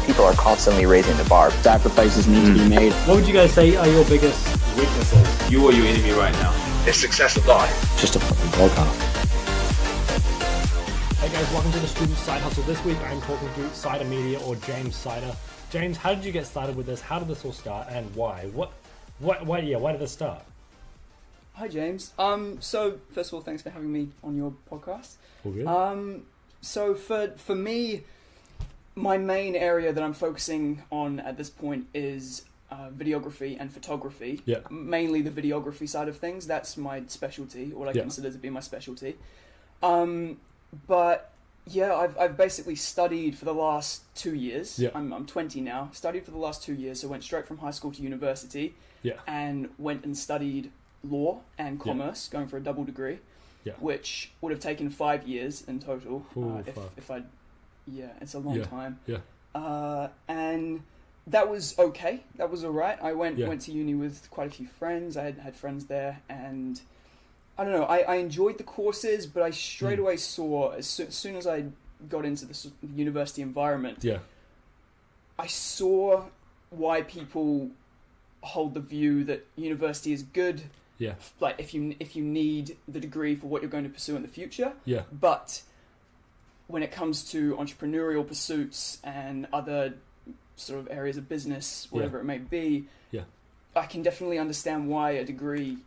people are constantly raising the bar. Sacrifices need to be made. What would you guys say are your biggest weaknesses? You are your enemy right now. Is success a lie? Just a fucking podcast. Hey guys, welcome to the Student Side Hustle. This week I'm talking to Cider Media, or James Cider. James, how did you get started with this? How did this all start, and why? Why did this start? Hi James. So first of all, thanks for having me on your podcast. All good. So for me, my main area that I'm focusing on at this point is videography and photography. Yeah. Mainly the videography side of things. That's my specialty, or I consider to be my specialty. But yeah, I've basically studied for the last 2 years. Yeah. I'm 20 now. Studied for the last 2 years, so went straight from high school to university. Yeah. And went and studied law and commerce, going for a double degree. Yeah. Which would have taken 5 years in total. Ooh, if I'd, it's a long time. Yeah. And that was okay. That was all right. I went to uni with quite a few friends. I had friends there, and I don't know. I enjoyed the courses, but I straight away saw as soon as I got into the university environment, I saw why people hold the view that university is good. Yeah. Like if you need the degree for what you're going to pursue in the future. Yeah. But when it comes to entrepreneurial pursuits and other sort of areas of business, whatever it may be, I can definitely understand why a degree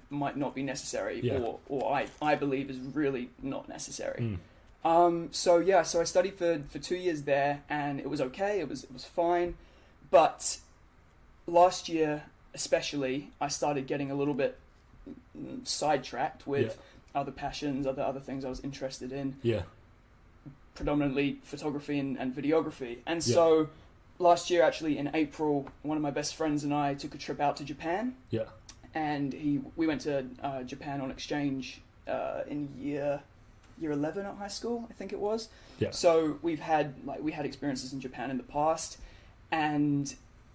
might not be necessary, or I believe is really not necessary. So I studied for 2 years there, and it was okay. It was fine, but last year especially, I started getting a little bit sidetracked with other passions, other things I was interested in. Yeah. Predominantly photography and videography. And so last year, actually in April, one of my best friends and I took a trip out to Japan. Yeah. And we went to Japan on exchange in year 11 at high school, I think it was. Yeah. So we had experiences in Japan in the past, and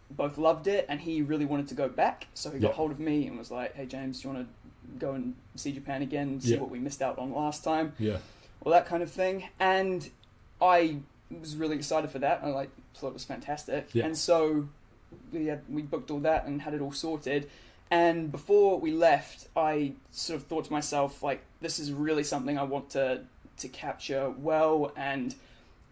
both loved it, and he really wanted to go back. So he got hold of me and was like, "Hey James, do you want to go and see Japan again, see what we missed out on last time?" Yeah. All that kind of thing. And I was really excited for that. I thought it was fantastic. Yeah. And so we booked all that and had it all sorted. And before we left, I sort of thought to myself, this is really something I want to capture well, and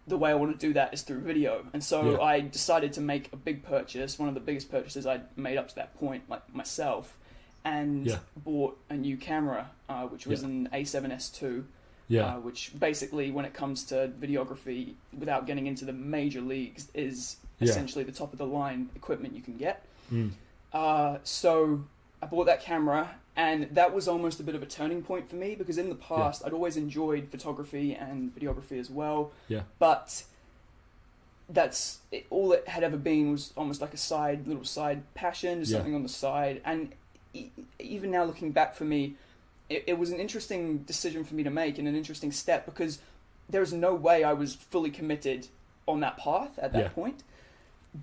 the way I want to do that is through video. And so I decided to make a big purchase, one of the biggest purchases I'd made up to that point, myself, and bought a new camera, which was an A7S2. Yeah. Which basically, when it comes to videography, without getting into the major leagues, is essentially the top of the line equipment you can get. So I bought that camera, and that was almost a bit of a turning point for me, because in the past I'd always enjoyed photography and videography as well. Yeah. But that's it, all it had ever been was almost like a little side passion, just something on the side. And even now, looking back, for me, it was an interesting decision for me to make, and an interesting step, because there was no way I was fully committed on that path at that point.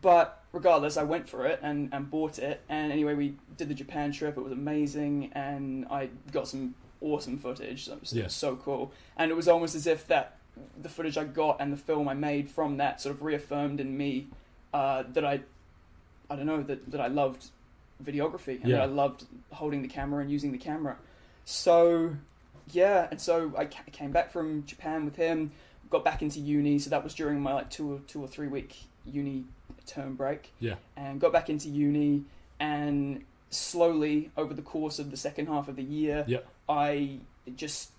But regardless, I went for it and bought it. And anyway, we did the Japan trip. It was amazing, and I got some awesome footage. So it was so cool. And it was almost as if that the footage I got and the film I made from that sort of reaffirmed in me that I loved videography, and that I loved holding the camera and using the camera. So, and so I came back from Japan with him, got back into uni. So that was during my 2 or 3 week uni term break. Yeah. And got back into uni, and slowly over the course of the second half of the year, I just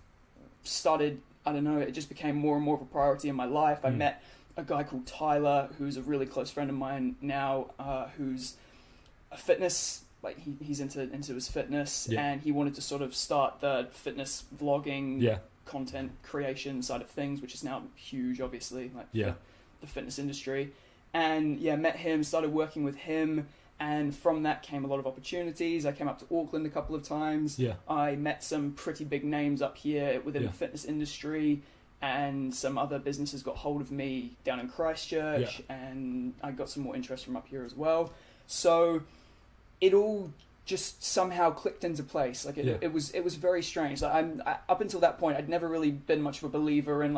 started, it just became more and more of a priority in my life. I met a guy called Tyler, who's a really close friend of mine now, who's a fitness, he's into his fitness, and he wanted to sort of start the fitness vlogging, content creation side of things, which is now huge, obviously, for the fitness industry. And met him, started working with him, and from that came a lot of opportunities. I came up to Auckland a couple of times. Yeah. I met some pretty big names up here within the fitness industry, and some other businesses got hold of me down in Christchurch, and I got some more interest from up here as well. So it all just somehow clicked into place. It was very strange. Up until that point, I'd never really been much of a believer in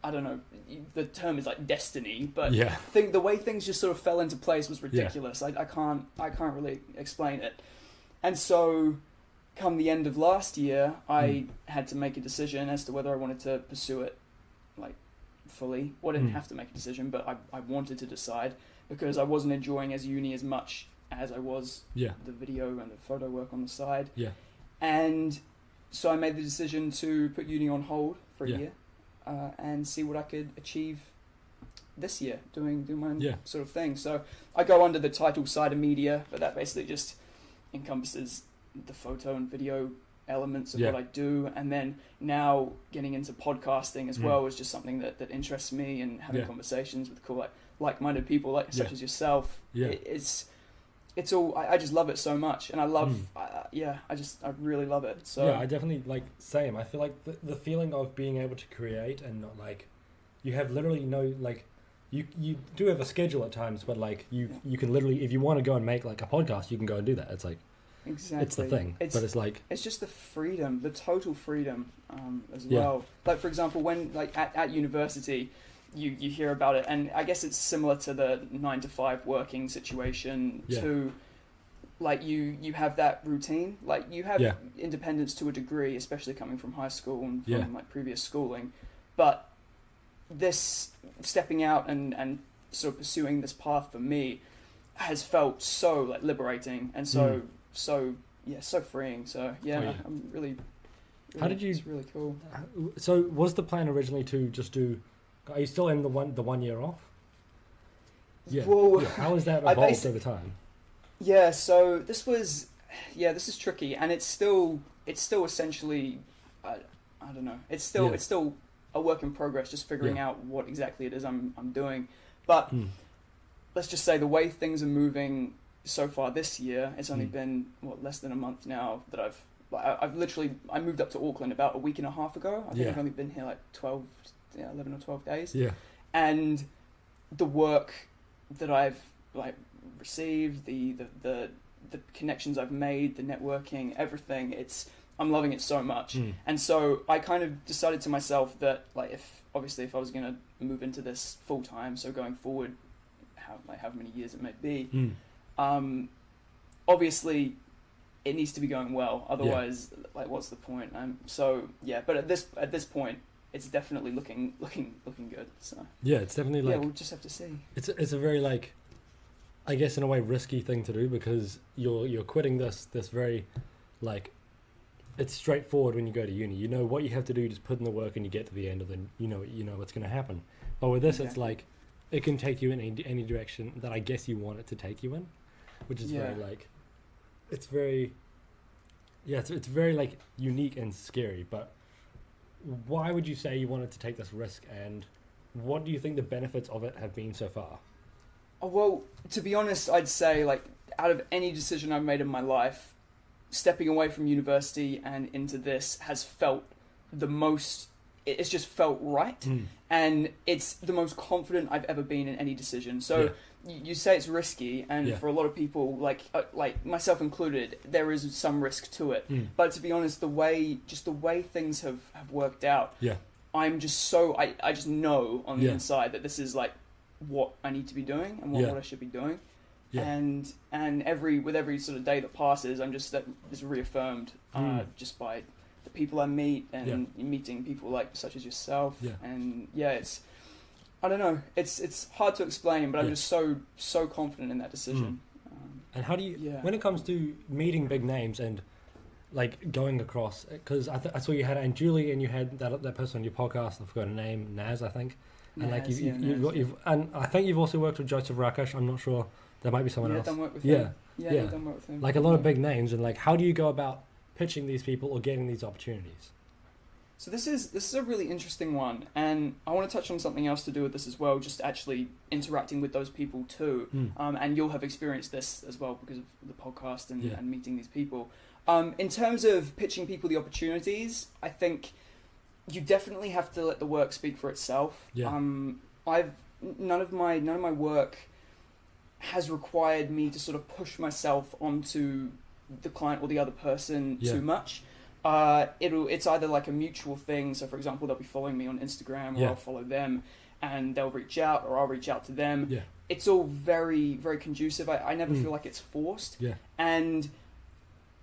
I don't know, the term is like destiny, but Yeah. the way things just sort of fell into place was ridiculous. I can't really explain it. And so come the end of last year, I had to make a decision as to whether I wanted to pursue it like fully. Well, I didn't have to make a decision, but I wanted to decide, because I wasn't enjoying uni as much as I was the video and the photo work on the side. Yeah. And so I made the decision to put uni on hold for a year and see what I could achieve this year doing my own sort of thing. So I go under the title Cider Media, but that basically just encompasses the photo and video elements of what I do. And then now getting into podcasting as well is just something that interests me, and having conversations with cool like-minded people such as yourself. It's all, I just love it so much, and I love I really love it. So I definitely same. I feel like the feeling of being able to create and not you have literally no you do have a schedule at times, but you can literally, if you want to go and make a podcast, you can go and do that. It's exactly, it's the thing, but it's just the freedom, the total freedom as well. Like, for example, when at university, you hear about it, and I guess it's similar to the 9-to-5 working situation too. You have that routine, you have independence to a degree, especially coming from high school and from previous schooling. But this stepping out and sort of pursuing this path for me has felt so liberating and so freeing. So I'm really how did you? It's really cool. So was the plan originally to just do? Are you still in the 1 year off? Yeah. Well, how has that evolved over time? Yeah. So this is tricky, and it's still essentially, I don't know. It's still a work in progress, just figuring out what exactly it is I'm doing. But let's just say the way things are moving so far this year, it's only been less than a month now that I've literally, I moved up to Auckland about a week and a half ago. I think I've only been here 11 or 12 days. Yeah. And the work that I've received, the connections I've made, the networking, everything, I'm loving it so much. And so I kind of decided to myself that if I was going to move into this full time, so going forward, how many years it may be, obviously it needs to be going well. Otherwise, what's the point? But at this point, it's definitely looking good. So it's definitely we'll just have to see. It's a very I guess in a way risky thing to do, because you're quitting this very it's straightforward when you go to uni. You know what you have to do, just put in the work, and you get to the end, and then you know what's going to happen. But with this, it's it can take you in any direction that I guess you want it to take you in, which is very it's very it's very unique and scary. But why would you say you wanted to take this risk, and what do you think the benefits of it have been so far? Oh, well, to be honest, I'd say out of any decision I've made in my life, stepping away from university and into this has felt the most, it's just felt right. And it's the most confident I've ever been in any decision. So you say it's risky, and for a lot of people, like myself included, there is some risk to it. But to be honest, the way things have worked out, I'm just so, I just know on the inside that this is what I need to be doing and what I should be doing. And with every sort of day that passes, I'm just reaffirmed just by the people I meet and meeting people such as yourself. And it's, I don't know, it's hard to explain, but I'm just so confident in that decision. And how do you, when it comes to meeting big names and going across, because I saw you had Aunt Julie, and you had that person on your podcast, I forgot her name, Naz, I think. And and I think you've also worked with Joseph Rakesh. I'm not sure. There might be someone else. Done work with him. Done work with him. A lot of big names, and how do you go about pitching these people or getting these opportunities? So this is a really interesting one, and I want to touch on something else to do with this as well, just actually interacting with those people too. And you'll have experienced this as well because of the podcast and meeting these people. In terms of pitching people the opportunities, I think you definitely have to let the work speak for itself. None of my work has required me to sort of push myself onto the client or the other person too much. it's either like a mutual thing. So, for example, they'll be following me on Instagram, or I'll follow them, and they'll reach out, or I'll reach out to them. Yeah. It's all very, very conducive. I never feel like it's forced. Yeah. And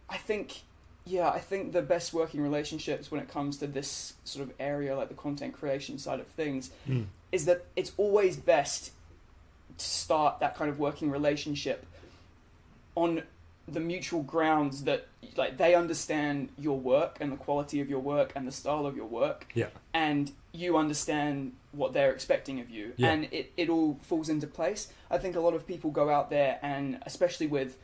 I think the best working relationships when it comes to this sort of area, like the content creation side of things, is that it's always best to start that kind of working relationship on the mutual grounds that like they understand your work and the quality of your work and the style of your work, and you understand what they're expecting of you, and it all falls into place. I think a lot of people go out there, and especially with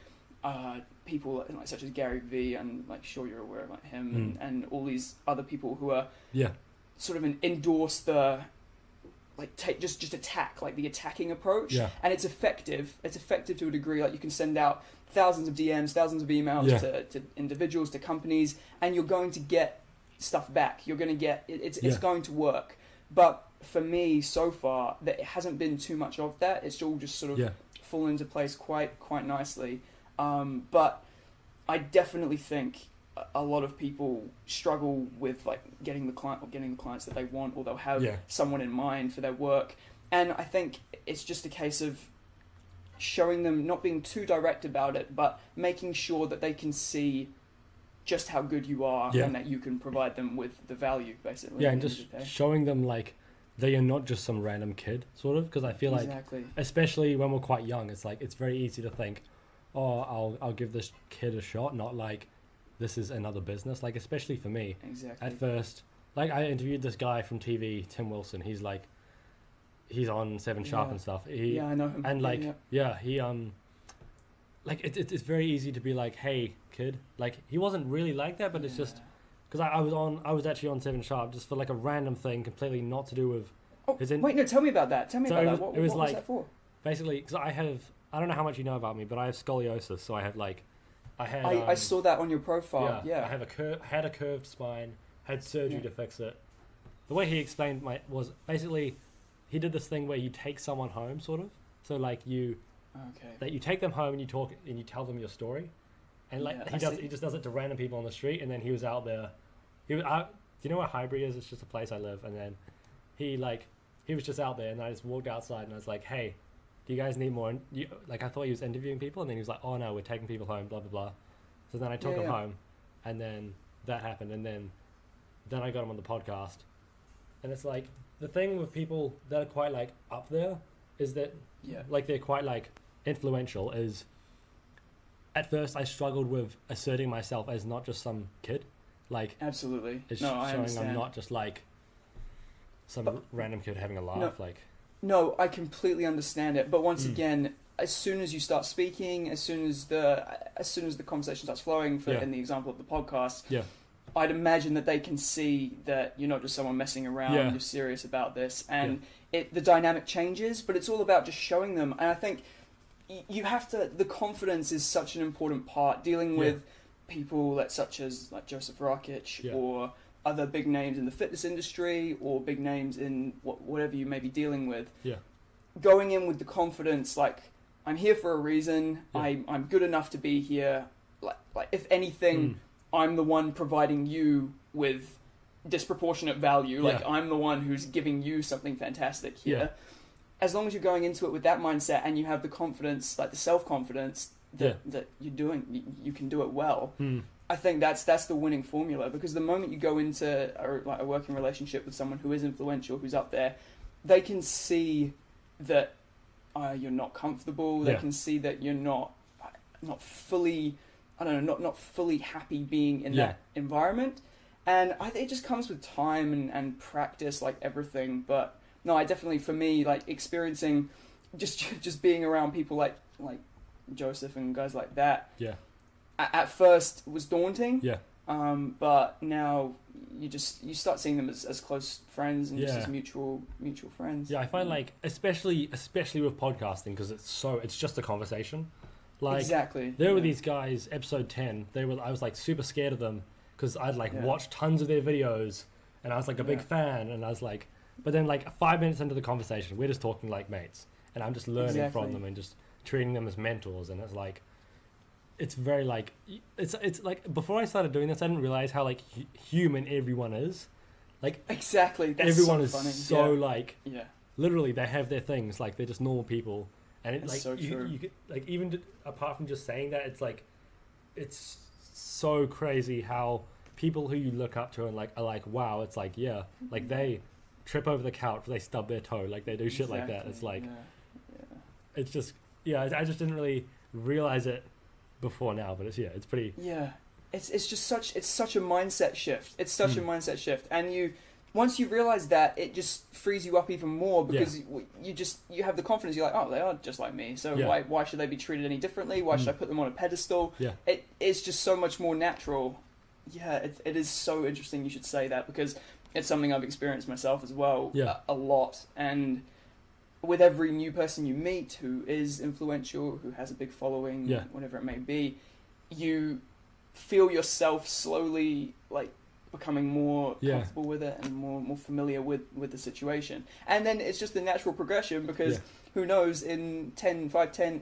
people like such as Gary Vee, and like sure you're aware of like him, and all these other people who are sort of endorse the like just attack, like the attacking approach, and it's effective to a degree. Like you can send out thousands of DMs, thousands of emails to individuals, to companies, and you're going to get stuff back. You're going to get it's going to work. But for me, so far, that it hasn't been too much of that. It's all just sort of fallen into place quite nicely. But I definitely think a lot of people struggle with like getting the clients that they want, or they'll have someone in mind for their work. And I think it's just a case of showing them, not being too direct about it, but making sure that they can see just how good you are, and that you can provide them with the value, basically. Yeah, and just showing them like that you're not just some random kid, sort of, because I feel like, especially when we're quite young, it's like it's very easy to think, oh, I'll give this kid a shot, not like this is another business. Like, especially for me, at first, like I interviewed this guy from TV, Tim Wilson. He's like, he's on 7 Sharp and stuff. I know him. And like, he like it's very easy to be like, hey kid, like he wasn't really like that, but it's just because I was actually on 7 Sharp just for like a random thing, completely not to do with his wait, no, tell me about that. What was that for? Basically, because I don't know how much you know about me, but I have scoliosis, so I saw that on your profile. I have had a curved spine, had surgery to fix it. The way he explained was basically, he did this thing where you take someone home, sort of. So like you take them home and you talk and you tell them your story, and like he just does it to random people on the street. And then he was out there. Do you know where Highbury is? It's just a place I live. And then he was just out there, and I just walked outside and I was like, hey, do you guys need more? Like I thought he was interviewing people, and then he was like, oh no, we're taking people home, blah blah blah. So then I took him home, and then that happened, and then I got him on the podcast. And it's like, the thing with people that are quite like up there is that like they're quite like influential, is at first I struggled with asserting myself as not just some kid, like absolutely I understand. I'm not just like some random kid having a laugh. No, I completely understand it. But once again, as soon as you start speaking, as soon as the conversation starts flowing, in the example of the podcast, I'd imagine that they can see that you're not just someone messing around, you're serious about this, and the dynamic changes, but it's all about just showing them. And I think you have to, the confidence is such an important part, dealing with people such as like Joseph Rakic or other big names in the fitness industry, or big names in whatever you may be dealing with. Going in with the confidence, like, I'm here for a reason, I'm good enough to be here, like if anything, I'm the one providing you with disproportionate value. Like, I'm the one who's giving you something fantastic here. As long as you're going into it with that mindset, and you have the confidence, like the self-confidence that you're you can do it well. I think that's the winning formula, because the moment you go into a working relationship with someone who is influential, who's up there, they can see that you're not comfortable. They can see that you're not fully, not fully happy being in that environment. And it just comes with time and practice, like everything. But no, I definitely, for me, like experiencing just being around people like Joseph and guys like that. At first was daunting. But now you start seeing them as close friends and just as mutual friends. I find like especially with podcasting, because it's just a conversation. Like, exactly. There were these guys, episode 10. I was like super scared of them, because I'd like watched tons of their videos, and I was like a big fan, and I was like, but then like 5 minutes into the conversation, we're just talking like mates, and I'm just learning from them and just treating them as mentors, and it's like, it's very like it's like before I started doing this, I didn't realize how like human everyone is. Like exactly, that's everyone so is funny. so like yeah. literally they have their things, like they're just normal people, and it That's like so true. you get, like even apart from just saying that, it's like it's so crazy how people who you look up to and like are like, wow, it's like, yeah, like they trip over the couch, they stub their toe, like they do shit like that. It's like it's just I just didn't really realize it before now, but it's pretty it's just such a mindset shift. It's such a mindset shift, and once you realize that, it just frees you up even more, because you have the confidence. You're like, oh, they are just like me, so why should they be treated any differently? Why should I put them on a pedestal? It's just so much more natural. It is so interesting you should say that, because it's something I've experienced myself as well a lot. And with every new person you meet who is influential, who has a big following, whatever it may be, you feel yourself slowly like becoming more comfortable with it and more familiar with the situation. And then it's just the natural progression, because who knows, in 10,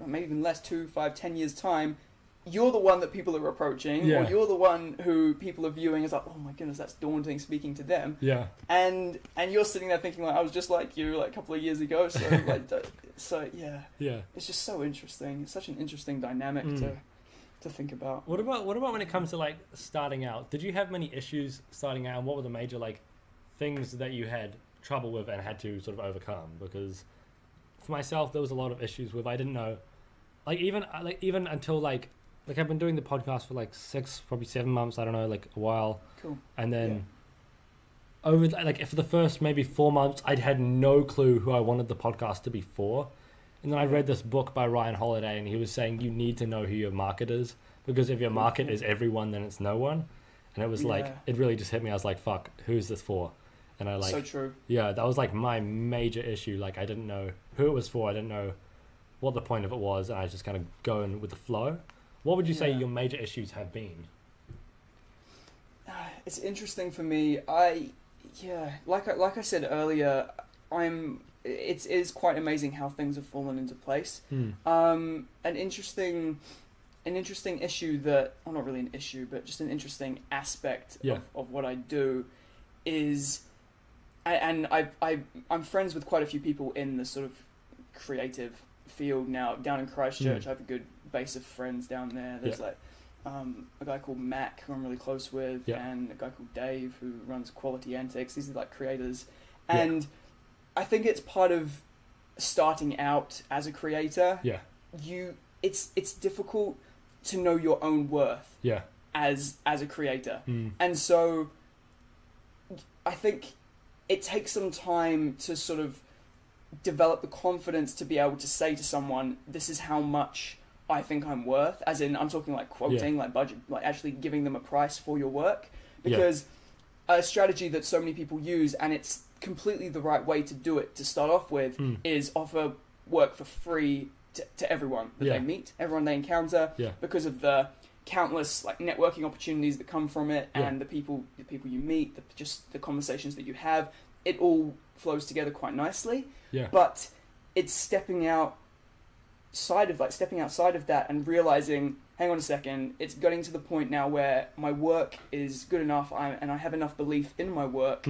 maybe even less, 2, 5, 10 years time, you're the one that people are approaching, or you're the one who people are viewing as like, oh my goodness, that's daunting speaking to them. And you're sitting there thinking like, I was just like you like a couple of years ago. So like, it's just so interesting. It's such an interesting dynamic to think about. What about when it comes to like starting out? Did you have many issues starting out, and what were the major like things that you had trouble with and had to sort of overcome? Because for myself, there was a lot of issues with, I didn't know, like even until like I've been doing the podcast for like 6, probably 7 months, I don't know, like a while. Cool. And then over like for the first maybe 4 months, I'd had no clue who I wanted the podcast to be for. And then I read this book by Ryan Holiday, and he was saying you need to know who your market is, because if your market is everyone, then it's no one. And it was like, it really just hit me. I was like, fuck, who's this for? And I like, so true. Yeah, that was like my major issue. Like I didn't know who it was for. I didn't know what the point of it was. And I was just kind of going with the flow. What would you say your major issues have been? It's interesting for me. Like I said earlier, it is quite amazing how things have fallen into place. An interesting issue that, well, not really an issue, but just an interesting aspect of what I do is, and I'm friends with quite a few people in the sort of creative field now down in Christchurch. I have a good base of friends down there. There's like a guy called Mac, who I'm really close with, and a guy called Dave, who runs Quality Antics. These are like creators, and I think it's part of starting out as a creator. It's difficult to know your own worth. As a creator, and so I think it takes some time to sort of develop the confidence to be able to say to someone, "This is how much I think I'm worth." As in, I'm talking like quoting, like budget, like actually giving them a price for your work, because a strategy that so many people use, and it's completely the right way to do it to start off with, is offer work for free to everyone that they meet, everyone they encounter, because of the countless like networking opportunities that come from it, and the people you meet, just the conversations that you have. It all flows together quite nicely. But it's stepping outside of that and realizing, hang on a second, it's getting to the point now where my work is good enough, and I have enough belief in my work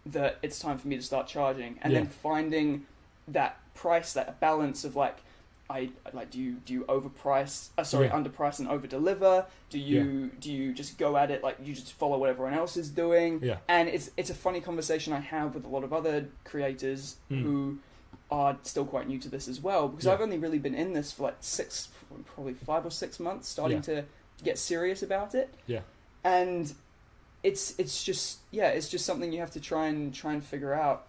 that it's time for me to start charging, and then finding that price, that balance of like, do you overprice? Underprice and over deliver? Do you just go at it like you just follow what everyone else is doing? And it's a funny conversation I have with a lot of other creators who are still quite new to this as well, because I've only really been in this for like probably 5 or 6 months, starting to get serious about it. And it's just something you have to try and figure out.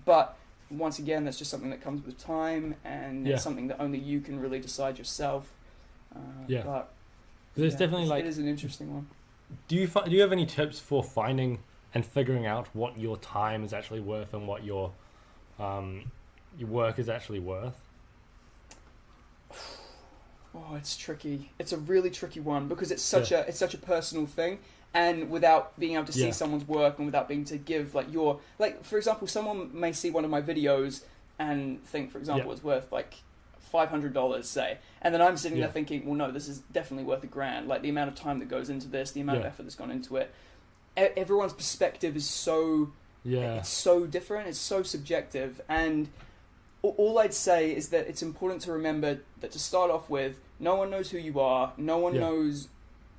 But once again, that's just something that comes with time, and it's something that only you can really decide yourself. But there's definitely like, it is an interesting one. Do you have any tips for finding and figuring out what your time is actually worth and what your work is actually worth? Oh, it's tricky. It's a really tricky one, because it's such a personal thing. And without being able to see someone's work, and without being to give like for example, someone may see one of my videos and think, for example, it's worth like $500, say, and then I'm sitting there thinking, well, no, this is definitely worth $1,000. Like the amount of time that goes into this, the amount of effort that's gone into it. Everyone's perspective is so it's so different. It's so subjective, and all I'd say is that it's important to remember that to start off with, no one knows who you are. No one knows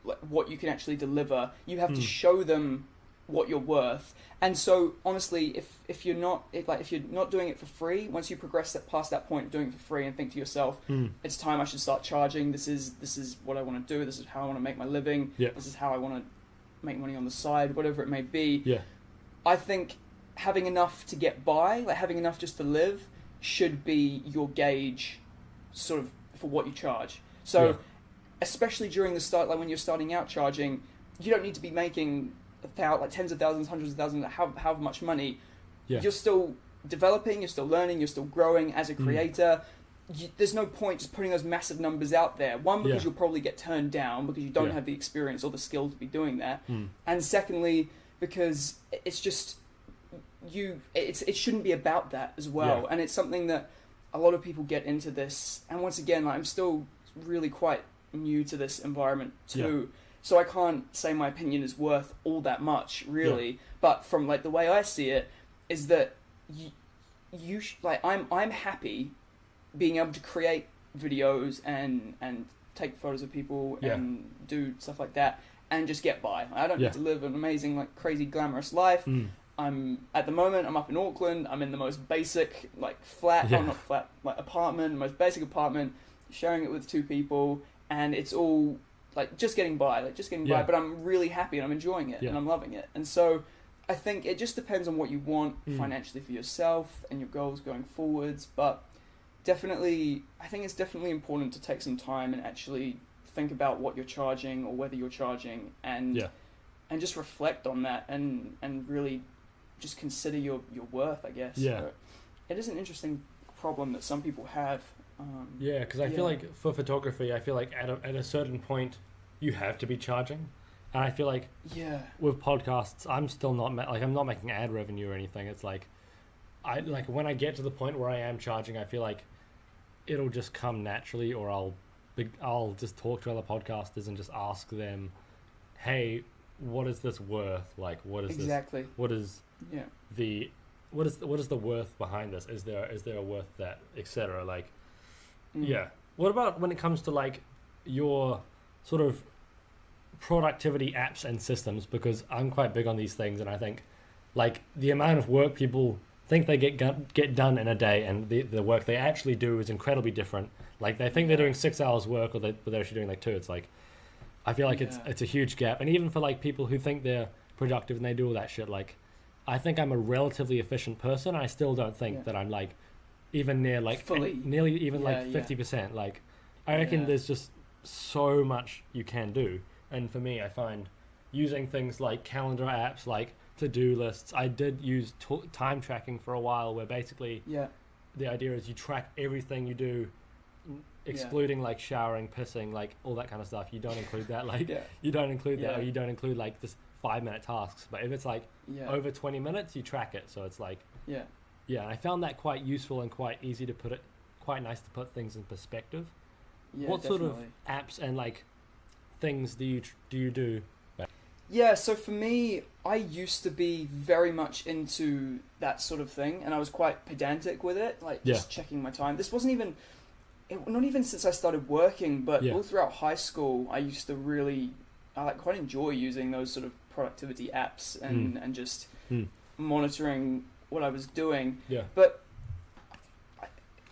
like, what you can actually deliver. You have to show them what you're worth. And so, honestly, if you're not doing it for free, once you progress past that point of doing it for free and think to yourself, it's time I should start charging. This is what I want to do. This is how I want to make my living. This is how I want to make money on the side, whatever it may be. I think having enough to get by, like having enough just to live, should be your gauge, sort of, for what you charge. So, especially during the start, like when you're starting out charging, you don't need to be making like tens of thousands, hundreds of thousands, however much money. You're still developing, you're still learning, you're still growing as a creator. There's no point just putting those massive numbers out there. One, because you'll probably get turned down because you don't have the experience or the skill to be doing that. And secondly, because it's just it shouldn't be about that as well. And it's something that a lot of people get into this. And once again, like, I'm still really quite new to this environment too. So I can't say my opinion is worth all that much, really. But from like the way I see it, is that I'm happy being able to create videos and take photos of people and do stuff like that and just get by. I don't need to live an amazing, like, crazy glamorous life. At the moment, I'm up in Auckland. I'm in the most basic, like, not flat, like, apartment, the most basic apartment, sharing it with 2 people, and it's all like just getting by, but I'm really happy and I'm enjoying it and I'm loving it. And so I think it just depends on what you want financially for yourself and your goals going forwards. But definitely, I think it's definitely important to take some time and actually think about what you're charging or whether you're charging, and just reflect on that and really just consider your worth, I guess. So it is an interesting problem that some people have. Because I feel like for photography, I feel like at a certain point you have to be charging, and I feel like with podcasts, I'm still not I'm not making ad revenue or anything. It's like when I get to the point where I am charging, I feel like it'll just come naturally, or I'll just talk to other podcasters and just ask them, hey, what is this worth? Like, what is exactly this? What is what is the worth behind this? Is there a worth that, etc. Like. What about when it comes to like your sort of productivity apps and systems? Because I'm quite big on these things, and I think like the amount of work people think they get done in a day, and the work they actually do is incredibly different. Like they think they're doing 6 hours work, but they're actually doing like 2. It's like I feel like it's a huge gap. And even for like people who think they're productive and they do all that shit, like I think I'm a relatively efficient person. I still don't think that I'm like even near like nearly even like 50%. Like I reckon there's just so much you can do. And for me, I find using things like calendar apps, like to-do lists. I did use time tracking for a while, where basically the idea is you track everything you do, excluding like showering, pissing, like all that kind of stuff. You don't include that, like you don't include that, or you don't include like just 5-minute tasks. But if it's like over 20 minutes, you track it. So it's like I found that quite useful and quite easy to quite nice to put things in perspective. What sort of apps and like things do you do? Yeah, so for me, I used to be very much into that sort of thing, and I was quite pedantic with it, like just checking my time. This wasn't even, not even since I started working, but all throughout high school, I used to quite enjoy using those sort of productivity apps and just monitoring what I was doing. But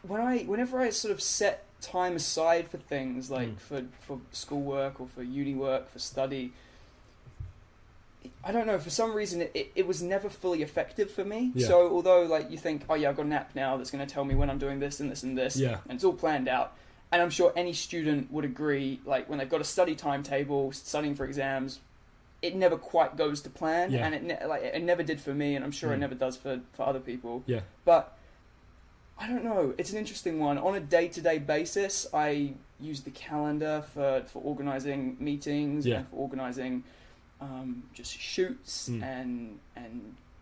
whenever I sort of set time aside for things like for schoolwork or for uni work, for study, I don't know, for some reason it was never fully effective for me. So although like you think, oh yeah, I've got an app now that's going to tell me when I'm doing this and this and this, and it's all planned out, and I'm sure any student would agree, like when they've got a study timetable, studying for exams, it never quite goes to plan, and it never did for me, and I'm sure it never does for other people. But I don't know, it's an interesting one. On a day-to-day basis, I use the calendar for organising meetings and for organising just shoots and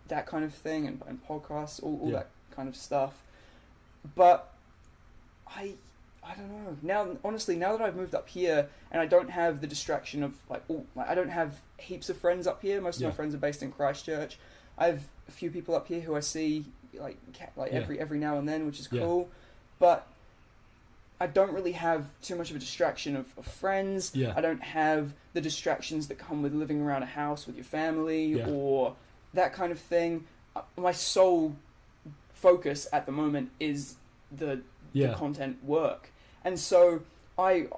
that kind of thing, and podcasts, all that kind of stuff. But I don't know. Now, honestly, now that I've moved up here and I don't have the distraction of I don't have heaps of friends up here. Most of my friends are based in Christchurch. I have a few people up here who I see every now and then, which is cool. But I don't really have too much of a distraction of friends. I don't have the distractions that come with living around a house with your family or that kind of thing. My sole focus at the moment is the content work. And so I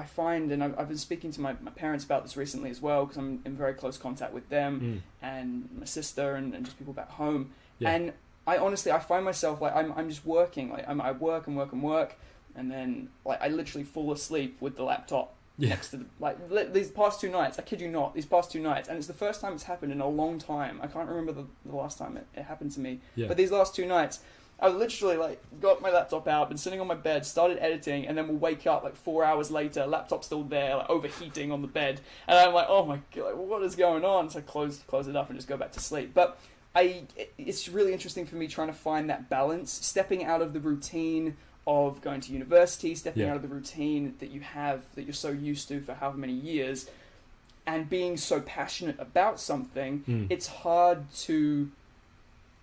find, and I've been speaking to my parents about this recently as well, because I'm in very close contact with them and my sister and just people back home. And I find myself I'm just working. I work and work and work, and then I literally fall asleep with the laptop next to these past 2 nights. I kid you not, these past 2 nights, and it's the first time it's happened in a long time. I can't remember the last time it happened to me. But these last 2 nights, I literally got my laptop out, been sitting on my bed, started editing, and then we'll wake up 4 hours later, laptop's still there, overheating on the bed, and I'm like, oh my god, what is going on? So I close it up and just go back to sleep. But it's really interesting for me trying to find that balance, stepping out of the routine of going to university, stepping out of the routine that you're so used to for however many years, and being so passionate about something. It's hard to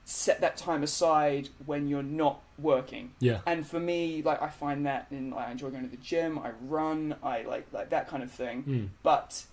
set that time aside when you're not working. And for me, I find that I enjoy going to the gym, I run, I like that kind of thing. But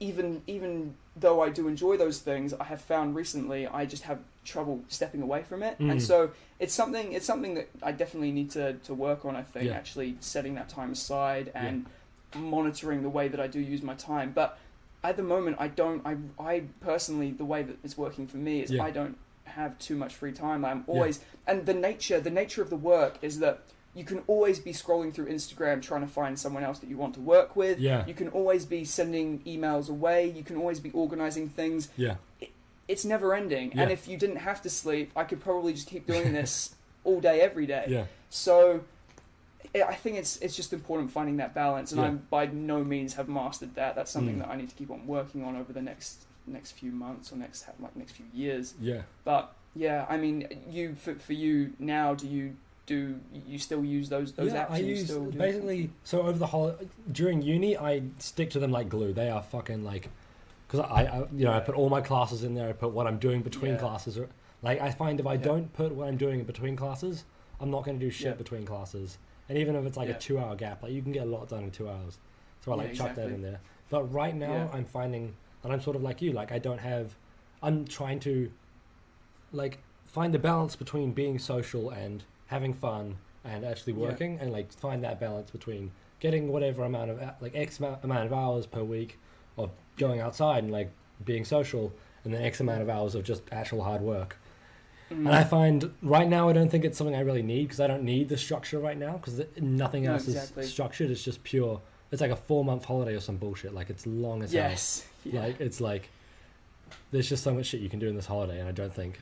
even though I do enjoy those things, I have found recently I just have trouble stepping away from it. And so it's something that I definitely need to work on, I think, actually setting that time aside and monitoring the way that I do use my time. But at the moment, I personally, the way that it's working for me is I don't have too much free time. I'm always, and the nature of the work is that you can always be scrolling through Instagram trying to find someone else that you want to work with. You can always be sending emails away. You can always be organizing things. It's never ending. And if you didn't have to sleep, I could probably just keep doing this all day, every day. So I think it's just important finding that balance. And I by no means have mastered that. That's something that I need to keep on working on over the next few months or next few years. But I mean, for you now, do you still use those apps? I use basically. So over the during uni, I stick to them like glue. They are fucking because I put all my classes in there. I put what I'm doing between classes. I find if I don't put what I'm doing in between classes, I'm not going to do shit between classes. And even if it's a 2-hour gap, you can get a lot done in 2 hours. So I chuck that in there. But right now, I'm finding that I'm sort of like you. I'm trying to find the balance between being social and having fun and actually working, and find that balance between getting whatever amount of X amount of hours per week of going outside and being social, and then X amount of hours of just actual hard work. And I find right now I don't think it's something I really need, because I don't need the structure right now, because nothing else is structured. It's just pure. It's like a 4-month holiday or some bullshit. It's long as hell. It's there's just so much shit you can do in this holiday, and I don't think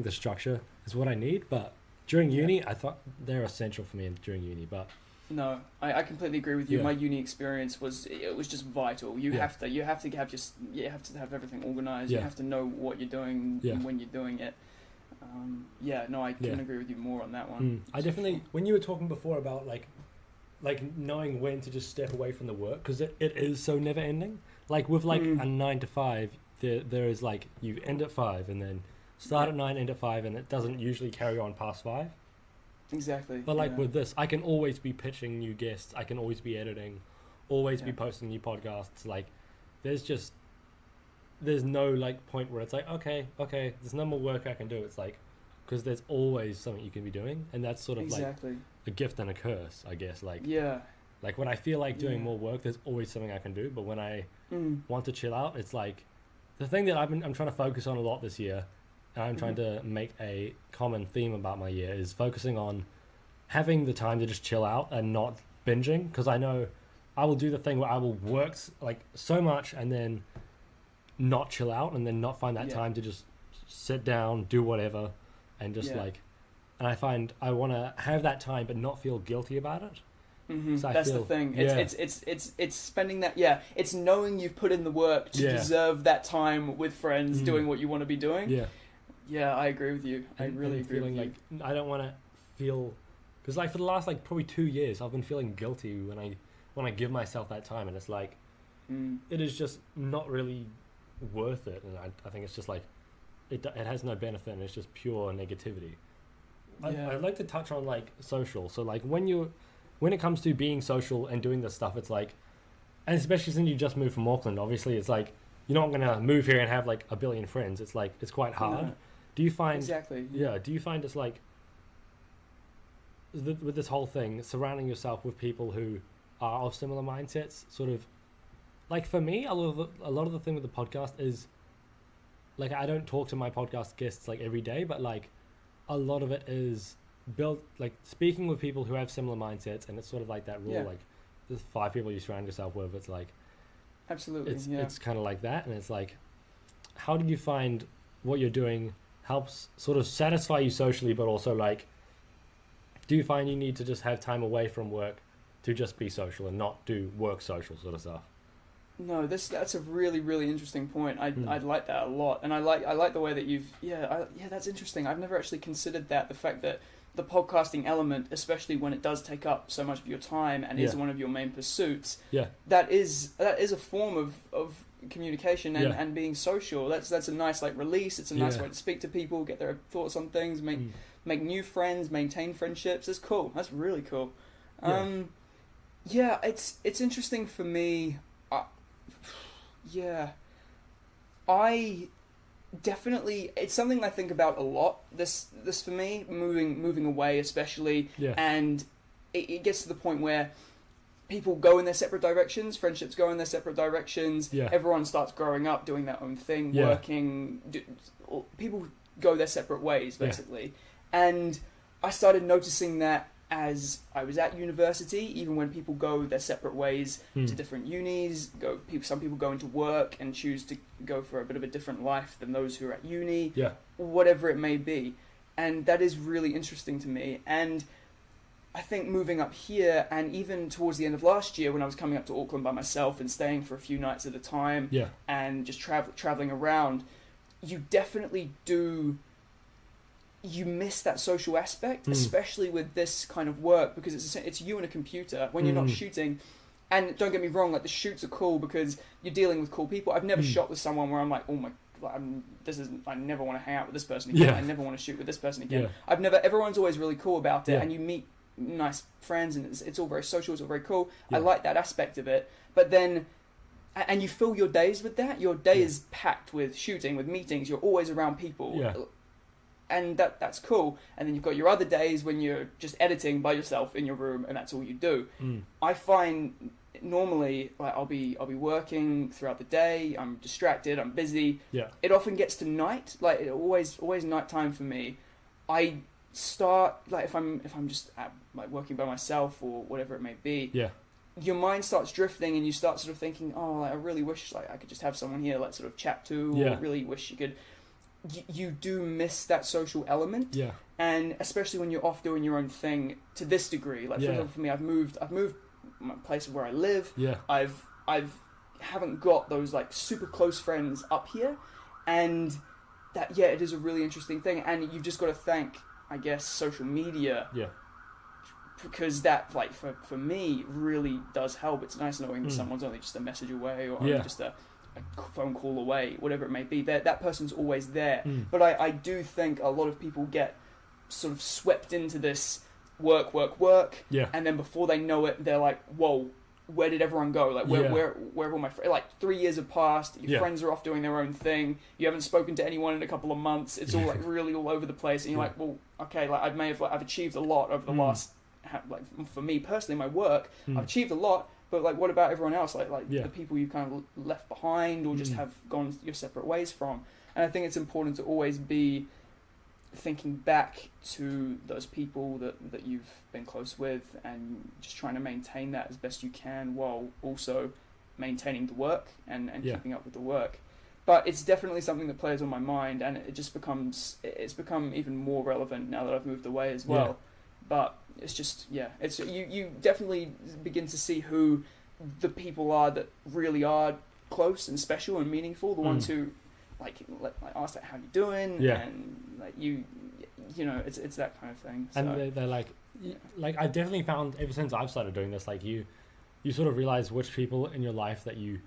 the structure is what I need. But during uni, I thought they're essential for me during uni. But no, I completely agree with you. My uni experience was just vital. You have to have everything organized. You have to know what you're doing when you're doing it. I couldn't agree with you more on that one. I definitely, when you were talking before about knowing when to just step away from the work, because it is so never ending. With a 9 to 5, there is you end at 5 and then start at 9, end at 5, and it doesn't usually carry on past 5. Exactly. But with this, I can always be pitching new guests. I can always be editing, always be posting new podcasts. There's no point where it's okay, there's no more work I can do. It's because there's always something you can be doing, and that's sort of a gift and a curse, I guess. When I feel like doing more work, there's always something I can do. But when I want to chill out, it's the thing that I'm trying to focus on a lot this year, and I'm trying to make a common theme about my year, is focusing on having the time to just chill out and not binging. Because I know I will do the thing where I will work so much and then not chill out, and then not find that time to just sit down, do whatever, and just and I find I want to have that time but not feel guilty about it. So that's the thing. It's spending that. It's knowing you've put in the work to deserve that time with friends, doing what you want to be doing. I agree with you. I really agree with you. I don't want to feel, because like for the last like probably 2 years, I've been feeling guilty when I give myself that time, and it's like it is just not really worth it, and I think it's just like it has no benefit, and it's just pure negativity. I'd like to touch on like social. So like when it comes to being social and doing this stuff, it's like, and especially since you just moved from Auckland, obviously it's like you're not gonna move here and have like a billion friends. It's like it's quite hard. No. Do you find exactly? Yeah. Do you find it's like with this whole thing, surrounding yourself with people who are of similar mindsets, sort of like for me, a lot of the thing with the podcast is like I don't talk to my podcast guests like every day, but like a lot of it is built like speaking with people who have similar mindsets, and it's sort of like that rule, like there's 5 people you surround yourself with. It's like absolutely, it's kind of like that, and it's like, how do you find what you're doing helps sort of satisfy you socially, but also like, do you find you need to just have time away from work to just be social and not do work social sort of stuff? No, that's a really, really interesting point. I'd like that a lot, and I like the way that you've that's interesting. I've never actually considered that, the fact that the podcasting element, especially when it does take up so much of your time and is one of your main pursuits, that is a form of communication and being social. That's a nice like release. It's a nice way to speak to people, get their thoughts on things, make new friends, maintain friendships. It's cool. That's really cool. It's interesting for me. I definitely, it's something I think about a lot. This for me, moving away especially, and it gets to the point where people go in their separate directions, friendships go in their separate directions, everyone starts growing up, doing their own thing, working, people go their separate ways, basically. And I started noticing that as I was at university, even when people go their separate ways to different unis, some people go into work and choose to go for a bit of a different life than those who are at uni, whatever it may be. And that is really interesting to me. And I think moving up here, and even towards the end of last year when I was coming up to Auckland by myself and staying for a few nights at a time and just traveling around, you definitely do... You miss that social aspect, especially with this kind of work, because it's you and a computer when you're not shooting. And don't get me wrong, like the shoots are cool because you're dealing with cool people. I've never shot with someone where I'm like, oh my, I never want to hang out with this person again. I never want to shoot with this person again. Everyone's always really cool about it, and you meet nice friends, and it's all very social. It's all very cool. I like that aspect of it, but then. And you fill your days with that. Your day is packed with shooting, with meetings. You're always around people. And that's cool. And then you've got your other days when you're just editing by yourself in your room, and that's all you do. I find normally, like, I'll be working throughout the day. I'm distracted. I'm busy. It often gets to night. Like always nighttime for me. I start like if I'm just working by myself or whatever it may be. Your mind starts drifting, and you start sort of thinking, oh, like, I really wish like I could just have someone here, like sort of chat to. Or really wish you could. You do miss that social element, and especially when you're off doing your own thing to this degree. Like for example, for me, I've moved my place where I live. I've haven't got those like super close friends up here, and that it is a really interesting thing. And you've just got to thank, I guess, social media. Because that, like, for me, really does help. It's nice knowing that someone's only just a message away, or only just a phone call away, whatever it may be. That person's always there. But I do think a lot of people get sort of swept into this work, and then before they know it, they're like, whoa, where did everyone go? Like, where have all my friends? Like, 3 years have passed, your friends are off doing their own thing, you haven't spoken to anyone in a couple of months, it's all, like, really all over the place, and you're like, well, okay, like, I've achieved a lot over the last, like, for me personally, my work, I've achieved a lot, but, like, what about everyone else? Like the people you kind of left behind or just have gone your separate ways from. And I think it's important to always be thinking back to those people that you've been close with and just trying to maintain that as best you can while also maintaining the work and keeping up with the work. But it's definitely something that plays on my mind, and it's become even more relevant now that I've moved away as well. But it's just, it's you definitely begin to see who the people are that really are close and special and meaningful. The ones who like ask like, how you doing, and like you it's that kind of thing. So. And they're like I definitely found ever since I've started doing this, like you sort of realize which people in your life that you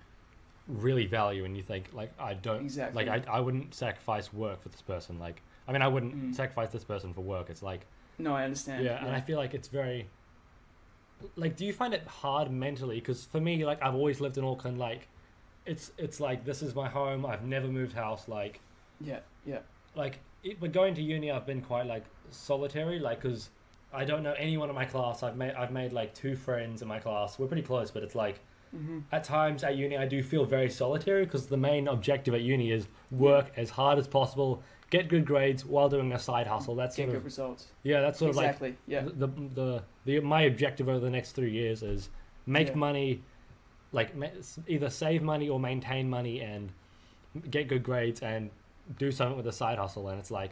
really value, and you think like I don't exactly. like I wouldn't sacrifice work for this person. Like I mean I wouldn't sacrifice this person for work. It's like no, I understand. Yeah, and I feel like it's very like, do you find it hard mentally? Because for me, like I've always lived in Auckland. Like it's like this is my home. I've never moved house. Like yeah. Like but going to uni, I've been quite like solitary. Like because I don't know anyone in my class. I've made like 2 friends in my class. We're pretty close, but it's like at times at uni I do feel very solitary because the main objective at uni is work as hard as possible, get good grades while doing a side hustle. That's get sort good of results. Yeah, that's sort exactly. of like the my objective over the next 3 years is make money, like either save money or maintain money and get good grades and do something with a side hustle. And it's like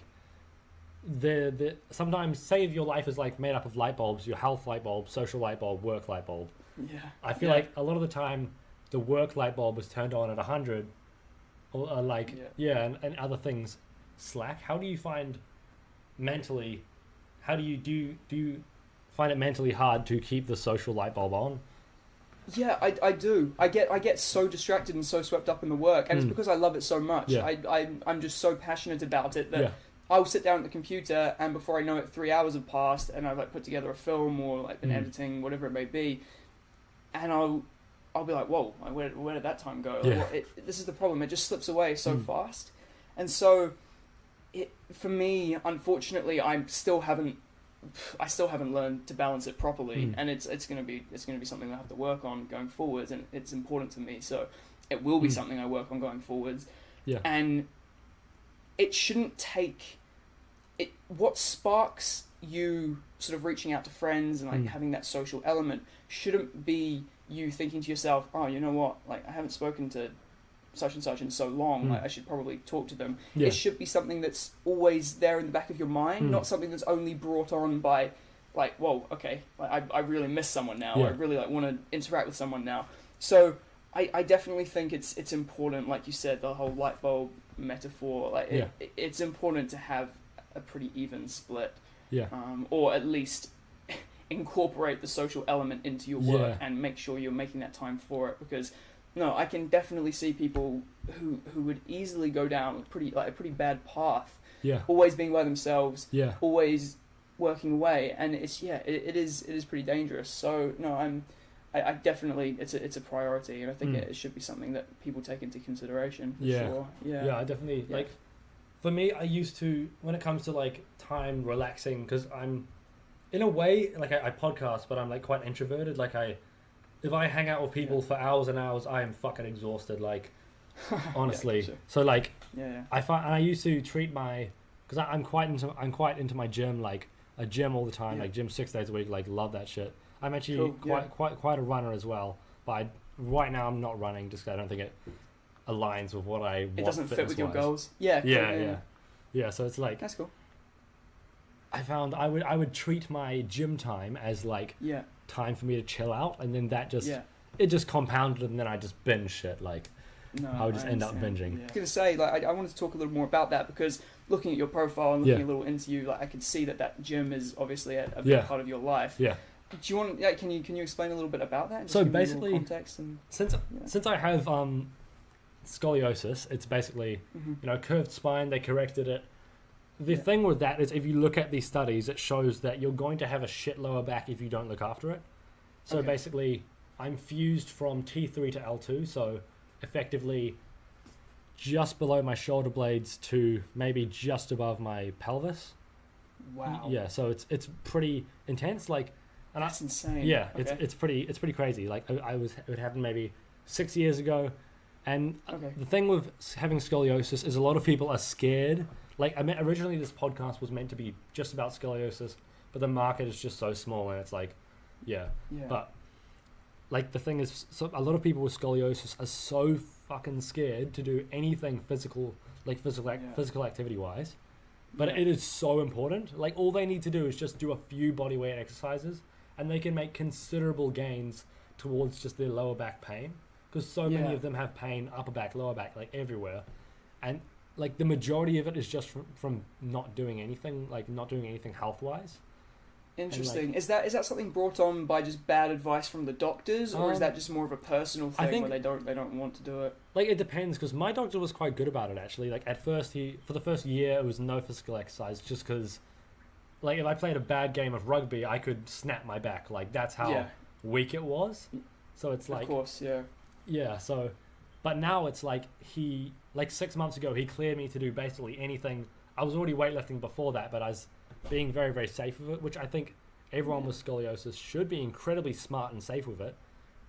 the sometimes say if your life is like made up of light bulbs, your health light bulb, social light bulb, work light bulb. Yeah. I feel like a lot of the time the work light bulb is turned on at 100 or and other things slack. How do you find mentally, how do you find it mentally hard to keep the social light bulb on? Yeah, I do. I get so distracted and so swept up in the work, and it's because I love it so much. Yeah. I'm just so passionate about it that I'll sit down at the computer, and before I know it, 3 hours have passed, and I've like put together a film or like been editing, whatever it may be, and I'll be like, whoa, where did that time go? Yeah. This is the problem. It just slips away so fast, and so for me, unfortunately, I still haven't learned to balance it properly, and it's gonna be something I have to work on going forwards, and it's important to me, so it will be something I work on going forwards. Yeah. And it shouldn't take it. What sparks you sort of reaching out to friends and like having that social element shouldn't be you thinking to yourself, oh, you know what, like I haven't spoken to such and such in so long, like I should probably talk to them. Yeah. It should be something that's always there in the back of your mind, not something that's only brought on by like, whoa, okay, like, I really miss someone now, or I really like want to interact with someone now. So I definitely think it's important, like you said, the whole light bulb metaphor, like it's important to have a pretty even split, or at least incorporate the social element into your work and make sure you're making that time for it, because no, I can definitely see people who would easily go down a pretty bad path. Yeah. Always being by themselves. Yeah. Always working away, and it's it is pretty dangerous. So no, I definitely it's a priority, and I think it should be something that people take into consideration. For sure. Yeah. Yeah, I definitely like. For me, I used to, when it comes to like time relaxing, because I'm in a way like I podcast, but I'm like quite introverted. Like if I hang out with people for hours and hours, I am fucking exhausted. Like, honestly. Sure. So like, I find, and I used to treat because I'm quite into my gym. Like a gym all the time. Like gym 6 days a week. Like love that shit. I'm actually quite a runner as well. But right now I'm not running just 'cause I don't think it aligns with what I want. It doesn't fit with your goals. Yeah. So it's like that's cool. I found I would treat my gym time as like time for me to chill out, and then that just it just compounded, and then I just binge shit. Like I would just end up binging. I was gonna say, like I wanted to talk a little more about that, because looking at your profile and looking a little into you, like I could see that gym is obviously a big part of your life. Yeah. Do you want? Yeah. Can you explain a little bit about that? Just so give basically, me a little context and since I have scoliosis, it's basically curved spine. They corrected it. The thing with that is, if you look at these studies, it shows that you're going to have a shit lower back if you don't look after it. So basically, I'm fused from T3 to L2, so effectively just below my shoulder blades to maybe just above my pelvis. Wow. Yeah, so it's pretty intense. Like, and that's insane. Yeah, it's pretty crazy. Like it happened maybe 6 years ago, and the thing with having scoliosis is a lot of people are scared. Like, I mean, originally this podcast was meant to be just about scoliosis, but the market is just so small, and it's like, But, like, the thing is, so a lot of people with scoliosis are so fucking scared to do anything physical activity-wise, but it is so important. Like, all they need to do is just do a few bodyweight exercises, and they can make considerable gains towards just their lower back pain, because so many of them have pain, upper back, lower back, like, everywhere, and like the majority of it is just from not doing anything, like not doing anything health wise. Interesting. Like, is that something brought on by just bad advice from the doctors, or is that just more of a personal thing where they don't want to do it? Like it depends, because my doctor was quite good about it actually. Like at first, for the first year, it was no physical exercise, just because, like if I played a bad game of rugby, I could snap my back. Like that's how weak it was. So it's like, of course, yeah. So, but now it's like 6 months ago, he cleared me to do basically anything. I was already weightlifting before that, but I was being very, very safe with it, which I think everyone with scoliosis should be incredibly smart and safe with it.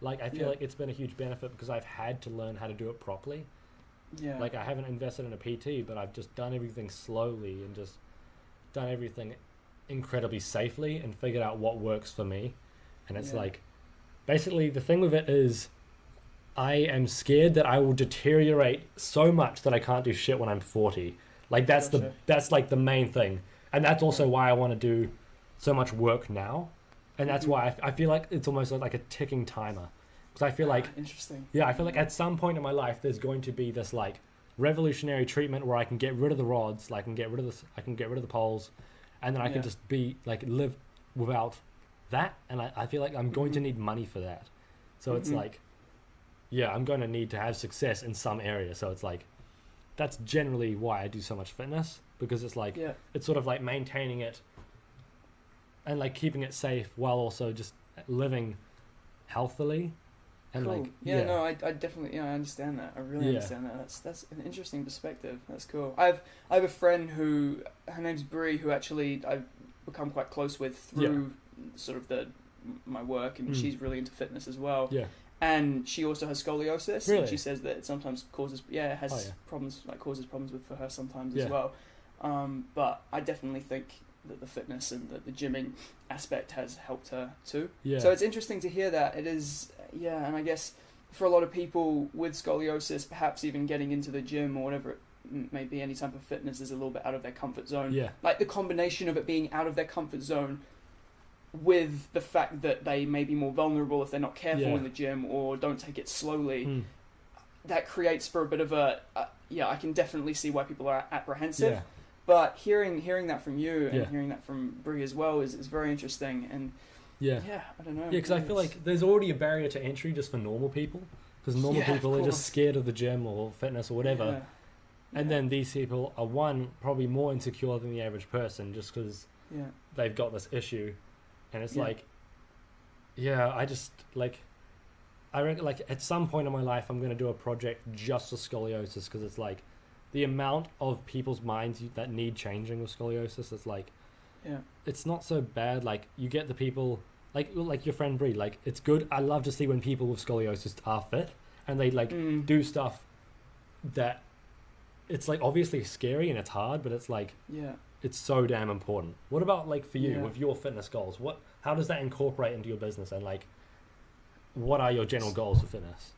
Like, I feel like it's been a huge benefit because I've had to learn how to do it properly. Yeah. Like, I haven't invested in a PT, but I've just done everything slowly and just done everything incredibly safely and figured out what works for me. And it's like, basically, the thing with it is I am scared that I will deteriorate so much that I can't do shit when I'm 40. Like, that's like the main thing. And that's also why I want to do so much work now. And that's why I feel like it's almost like a ticking timer. Because I feel like... Interesting. Yeah, I feel like at some point in my life, there's going to be this, like, revolutionary treatment where I can get rid of the rods, like, I can get rid of the poles, and then I can just be, like, live without that. And I feel like I'm going to need money for that. So it's like, yeah, I'm going to need to have success in some area. So it's like, that's generally why I do so much fitness. Because it's like, it's sort of like maintaining it and like keeping it safe while also just living healthily. And cool. like, I definitely, I understand that. I really understand that. That's an interesting perspective. That's cool. I have a friend who, her name's Brie, who actually I've become quite close with through sort of my work, and she's really into fitness as well. Yeah. And she also has scoliosis. Really? And she says that it sometimes causes problems, like causes problems for her sometimes as well. But I definitely think that the fitness and the gymming aspect has helped her too. Yeah. So it's interesting to hear that. It is, and I guess for a lot of people with scoliosis, perhaps even getting into the gym or whatever it may be, any type of fitness is a little bit out of their comfort zone. Yeah. Like the combination of it being out of their comfort zone with the fact that they may be more vulnerable if they're not careful in the gym or don't take it slowly, that creates for a bit of I can definitely see why people are apprehensive. Yeah. But hearing that from you and hearing that from Brie as well is very interesting. And I don't know. Yeah, because I feel like there's already a barrier to entry just for normal people. Because normal people are just scared of the gym or fitness or whatever. Yeah. And then these people are, probably more insecure than the average person just because they've got this issue. And it's like, I just, like, I reckon, like, at some point in my life, I'm going to do a project just for scoliosis because it's like, the amount of people's minds that need changing with scoliosis is like, it's not so bad. Like you get the people like your friend Brie, like it's good. I love to see when people with scoliosis are fit and they like do stuff that it's like obviously scary and it's hard, but it's like, it's so damn important. What about like for you with your fitness goals? How does that incorporate into your business and like, what are your general goals for fitness?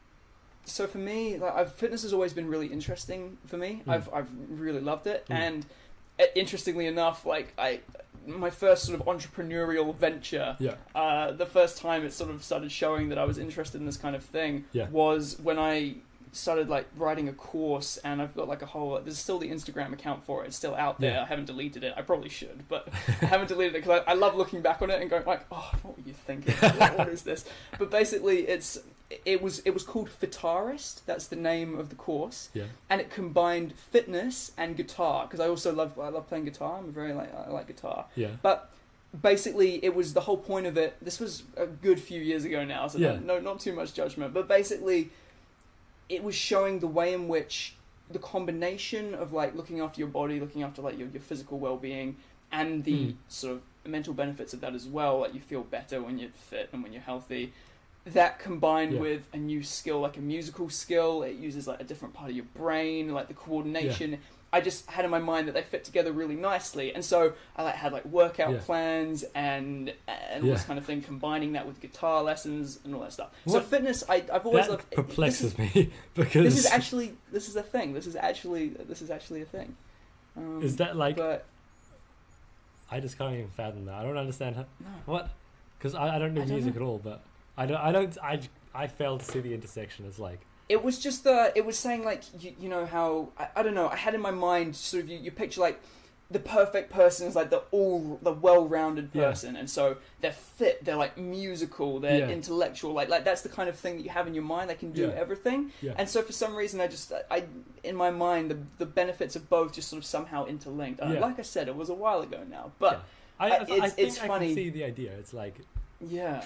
So for me, like, fitness has always been really interesting for me. I've really loved it, and interestingly enough, like my first sort of entrepreneurial venture, the first time it sort of started showing that I was interested in this kind of thing was when I started like writing a course, and I've got like a whole. There's still the Instagram account for it. It's still out there. I haven't deleted it. I probably should, but I haven't deleted it because I love looking back on it and going like, oh, what were you thinking? What is this? But basically, it was called Fitarist. That's the name of the course. Yeah. And it combined fitness and guitar because I love playing guitar. I like guitar. Yeah. But basically, it was the whole point of it. This was a good few years ago now, so not too much judgment. But basically, it was showing the way in which the combination of like looking after your body, looking after like your physical well-being, and the sort of mental benefits of that as well. Like you feel better when you're fit and when you're healthy. That combined with a new skill, like a musical skill, it uses like a different part of your brain, like the coordination. Yeah. I just had in my mind that they fit together really nicely, and so I had like workout plans and all this kind of thing, combining that with guitar lessons and all that stuff. What? So fitness, I've always loved. Perplexes me because this is a thing. This is actually a thing. Is that like? But I just can't even fathom that. I don't understand how. No. What? Because I don't know music at all, but. I fail to see the intersection as like It was just it was saying like, you know how, I don't know, I had in my mind sort of, you picture like the perfect person is like the well-rounded person, and so they're fit, they're like musical, they're intellectual, like that's the kind of thing that you have in your mind. They can do everything, and so for some reason I in my mind the benefits of both just sort of somehow interlinked. Like I said, it was a while ago now, but I think it's I funny. can see the idea. It's like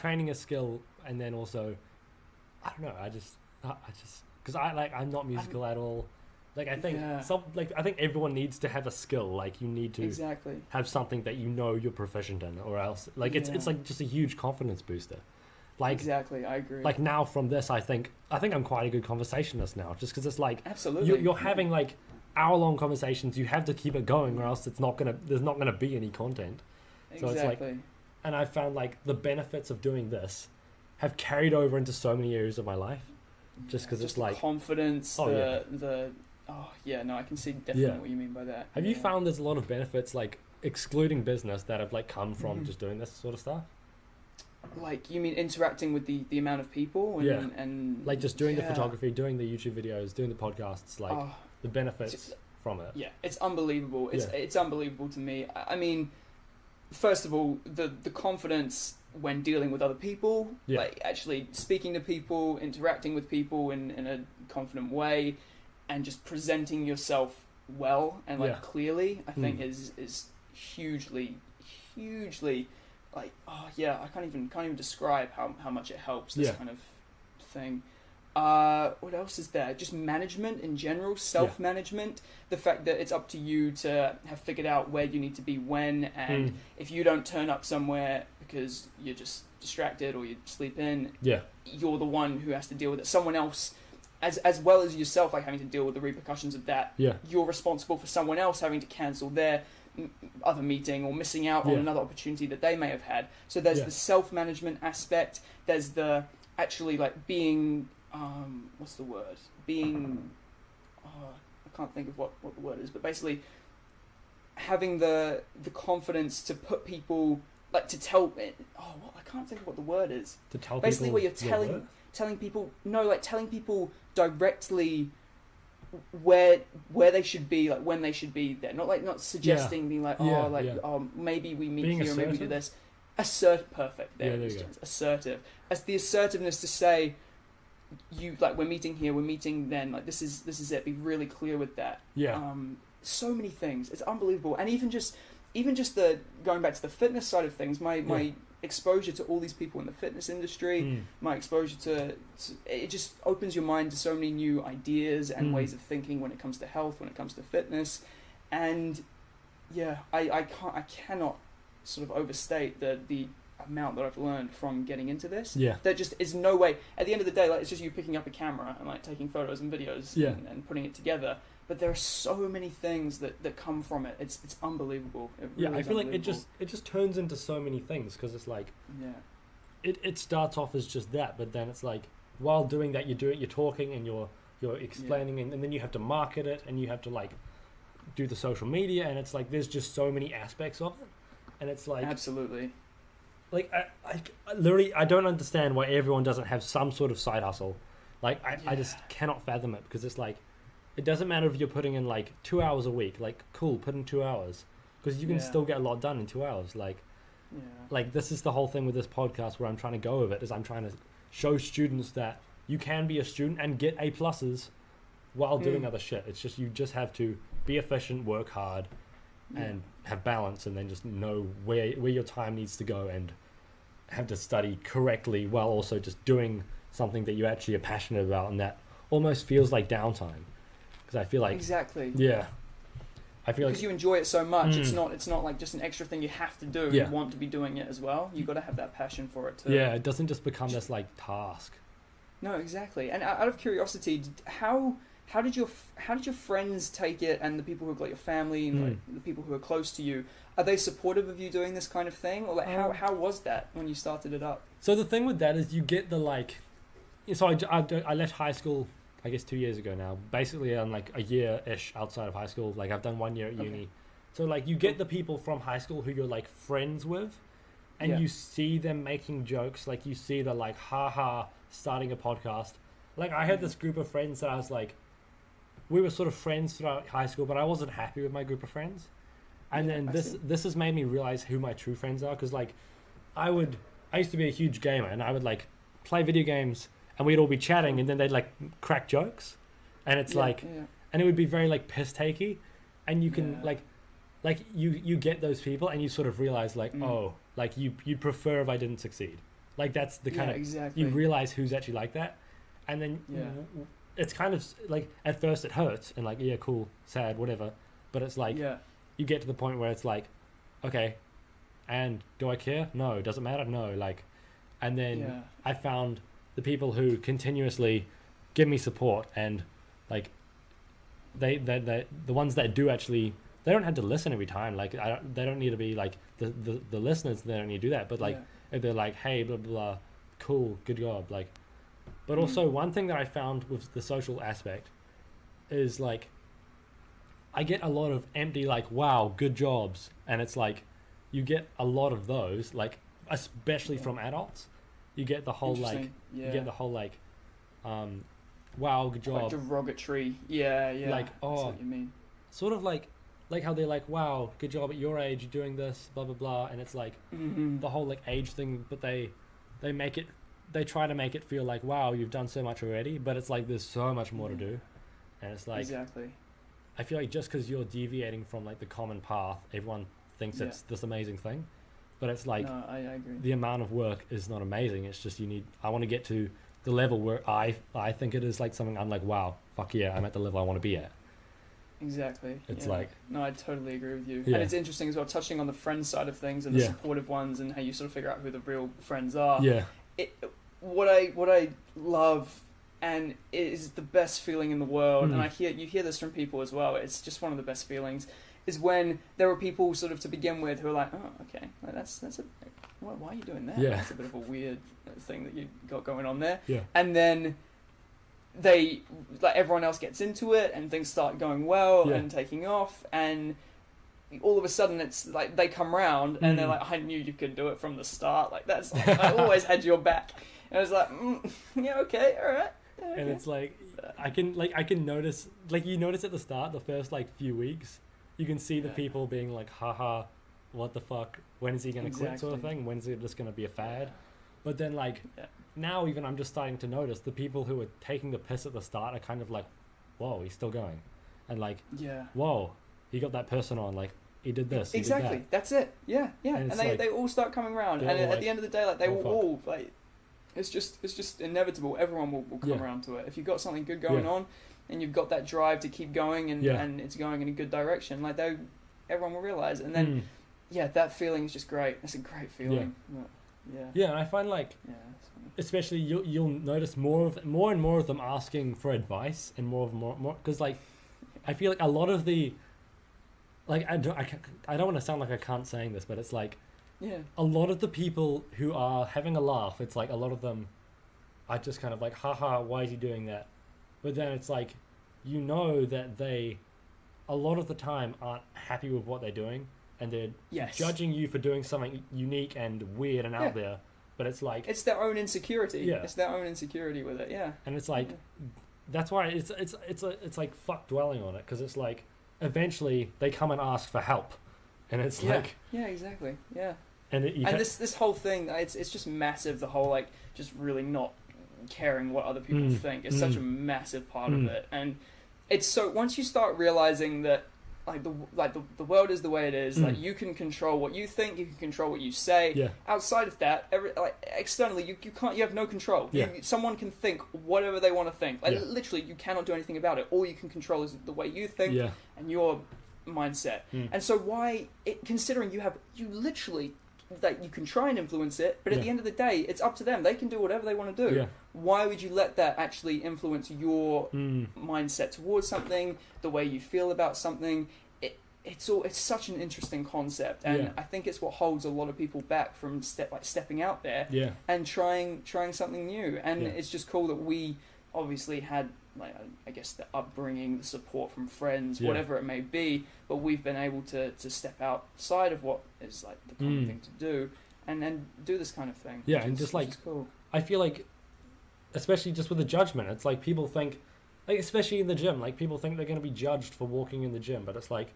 training a skill, and then also I don't know. I just because I'm not musical at all. Like I think I think everyone needs to have a skill. Like you need to have something that you know you're proficient in, or else like it's like just a huge confidence booster. Like I agree. Like now from this, I think I'm quite a good conversationist now, just because it's like absolutely you're having like hour-long conversations. You have to keep it going, or else there's not gonna be any content. So it's like, and I found like the benefits of doing this have carried over into so many areas of my life, just because it's like confidence, I can see definitely what you mean by that. Have you found there's a lot of benefits, like excluding business, that have like come from just doing this sort of stuff? Like, you mean interacting with the amount of people? And like just doing the photography, doing the YouTube videos, doing the podcasts, like the benefits from it. Yeah, it's unbelievable. It's unbelievable to me. I mean, first of all, the confidence when dealing with other people, like actually speaking to people, interacting with people in a confident way, and just presenting yourself well and like clearly, I think is hugely like I can't even describe how much it helps this kind of thing. What else is there? Just management in general, self-management. The fact that it's up to you to have figured out where you need to be when, and if you don't turn up somewhere because you're just distracted or you sleep in, you're the one who has to deal with it. Someone else, as well as yourself, like having to deal with the repercussions of that. You're responsible for someone else having to cancel their other meeting or missing out on another opportunity that they may have had. So there's the self-management aspect. There's the actually like being what's the word? Being I can't think of what the word is, but basically having the confidence to put people like to tell I can't think of what the word is. To tell basically people where you're telling people directly where they should be, like when they should be there, not suggesting being like maybe we meet being here, maybe we do this. Perfect. There you go. Assertive. As the assertiveness to say, you like we're meeting here, we're meeting then, like this is it. Be really clear with that. So many things. It's unbelievable, and even just the going back to the fitness side of things, my exposure to all these people in the fitness industry, my exposure to it just opens your mind to so many new ideas and ways of thinking when it comes to health, when it comes to fitness, and I cannot sort of overstate the amount that I've learned from getting into this. There just is no way. At the end of the day, like it's just you picking up a camera and like taking photos and videos and putting it together. But there are so many things that come from it. It's unbelievable. It really I feel like it just turns into so many things, because it's like it starts off as just that, but then it's like while doing that you're talking and you're explaining and then you have to market it and you have to like do the social media, and it's like there's just so many aspects of it, and it's like absolutely. Like I literally I don't understand why everyone doesn't have some sort of side hustle. Like I just cannot fathom it, because it's like it doesn't matter if you're putting in like 2 hours a week. Like cool, put in 2 hours, because you can still get a lot done in 2 hours. Like this is the whole thing with this podcast where I'm trying to go with it, is I'm trying to show students that you can be a student and get A pluses while doing other shit. It's just you just have to be efficient, work hard, and have balance, and then just know where your time needs to go, and have to study correctly while also just doing something that you actually are passionate about, and that almost feels like downtime, because I feel like I feel because you enjoy it so much. It's not like just an extra thing you have to do. You want to be doing it as well. You've got to have that passion for it too. It doesn't just become this like task. No, exactly. And out of curiosity, how did your friends take it, and the people who are like your family and like the people who are close to you? Are they supportive of you doing this kind of thing, or like how was that when you started it up? So the thing with that is you get the like. So I left high school, I guess 2 years ago now. Basically, I'm like a year-ish outside of high school. Like I've done 1 year at uni. So like you get the people from high school who you're like friends with, and you see them making jokes. Like you see the like haha starting a podcast. like I had this group of friends that I was like, we were sort of friends throughout high school, but I wasn't happy with my group of friends. And then this has made me realize who my true friends are, because like I used to be a huge gamer, and I would like play video games, and we'd all be chatting, and then they'd like crack jokes, and it's and it would be very like piss takey, and you can like you get those people, and you sort of realize like oh, like you'd prefer if I didn't succeed, like that's the kind of you realize who's actually like that, and then it's kind of like at first it hurts and like cool, sad, whatever, but it's like you get to the point where it's like, okay, and do I care? No. Does it matter? No. Like, and then I found the people who continuously give me support, and like they the ones that do actually, they don't have to listen every time. Like they don't need to be like the listeners. They don't need to do that. But like if they're like, hey, blah blah blah, cool, good job. Like, but also one thing that I found with the social aspect is like, I get a lot of empty like, wow, good jobs, and it's like you get a lot of those, like especially from adults. You get the whole like you get the whole like wow, good job, like derogatory, like oh, what you mean, sort of like how they're like, wow, good job at your age, you're doing this, blah blah blah, and it's like the whole like age thing, but they try to make it feel like, wow, you've done so much already, but it's like there's so much more to do, and it's like I feel like just because you're deviating from like the common path, everyone thinks it's this amazing thing, but it's like no, I agree. The amount of work is not amazing. It's just I want to get to the level where I think it is like something I'm like, wow, fuck yeah, I'm at the level I want to be at. Exactly. It's like, no, I totally agree with you. And it's interesting as well, touching on the friend side of things and the supportive ones, and how you sort of figure out who the real friends are. What I love, and it is the best feeling in the world, and you hear this from people as well, it's just one of the best feelings, is when there are people sort of to begin with who are like, oh, okay, like that's a, why are you doing that? That's a bit of a weird thing that you got going on there. And then they, like, everyone else gets into it, and things start going well and taking off, and all of a sudden it's like they come round and they're like, I knew you could do it from the start, like that's I always had your back. And I was like, okay, all right. Okay. And it's like I can notice, like, you notice at the start, the first like few weeks, you can see the people being like, haha, what the fuck, when is he gonna quit, sort of thing, when's it just gonna be a fad? But then like now even I'm just starting to notice the people who are taking the piss at the start are kind of like, whoa, he's still going, and like, whoa, he got that person on, like he did this, he did that. That's it. And they all start coming around, and at the end of the day, like they will all like, it's just inevitable. Everyone will come around to it. If you've got something good going on, and you've got that drive to keep going, and it's going in a good direction, like everyone will realize it. And then that feeling is just great. It's a great feeling. And I find like especially you'll notice more and more of them asking for advice, and more because like I feel like a lot of the, like, I don't want to sound like I can't saying this, but it's like a lot of the people who are having a laugh, it's like a lot of them are just kind of like, haha, why is he doing that? But then it's like, you know that they a lot of the time aren't happy with what they're doing, and they're judging you for doing something unique and weird and out there. But it's like, it's their own insecurity. It's their own insecurity with it. And it's like, that's why it's like fuck dwelling on it, because it's like eventually they come and ask for help, and it's like exactly. And this whole thing, it's just massive. The whole like just really not caring what other people think is such a massive part of it. And it's so, once you start realizing that the world is the way it is, like you can control what you think, you can control what you say. Outside of that, externally you can't, you have no control. Someone can think whatever they want to think, like literally you cannot do anything about it. All you can control is the way you think and your mindset. And so considering you literally, that you can try and influence it, but at the end of the day, it's up to them. They can do whatever they want to do. Why would you let that actually influence your mindset towards something, the way you feel about something? It's such an interesting concept, and I think it's what holds a lot of people back from stepping out there and trying something new. And it's just cool that we obviously had, like, I guess, the upbringing, the support from friends, whatever it may be, but we've been able to step outside of what is like the common thing to do, and then do this kind of thing. And just like, cool. I feel like especially just with the judgment, it's like people think, like especially in the gym, like people think they're going to be judged for walking in the gym, but it's like,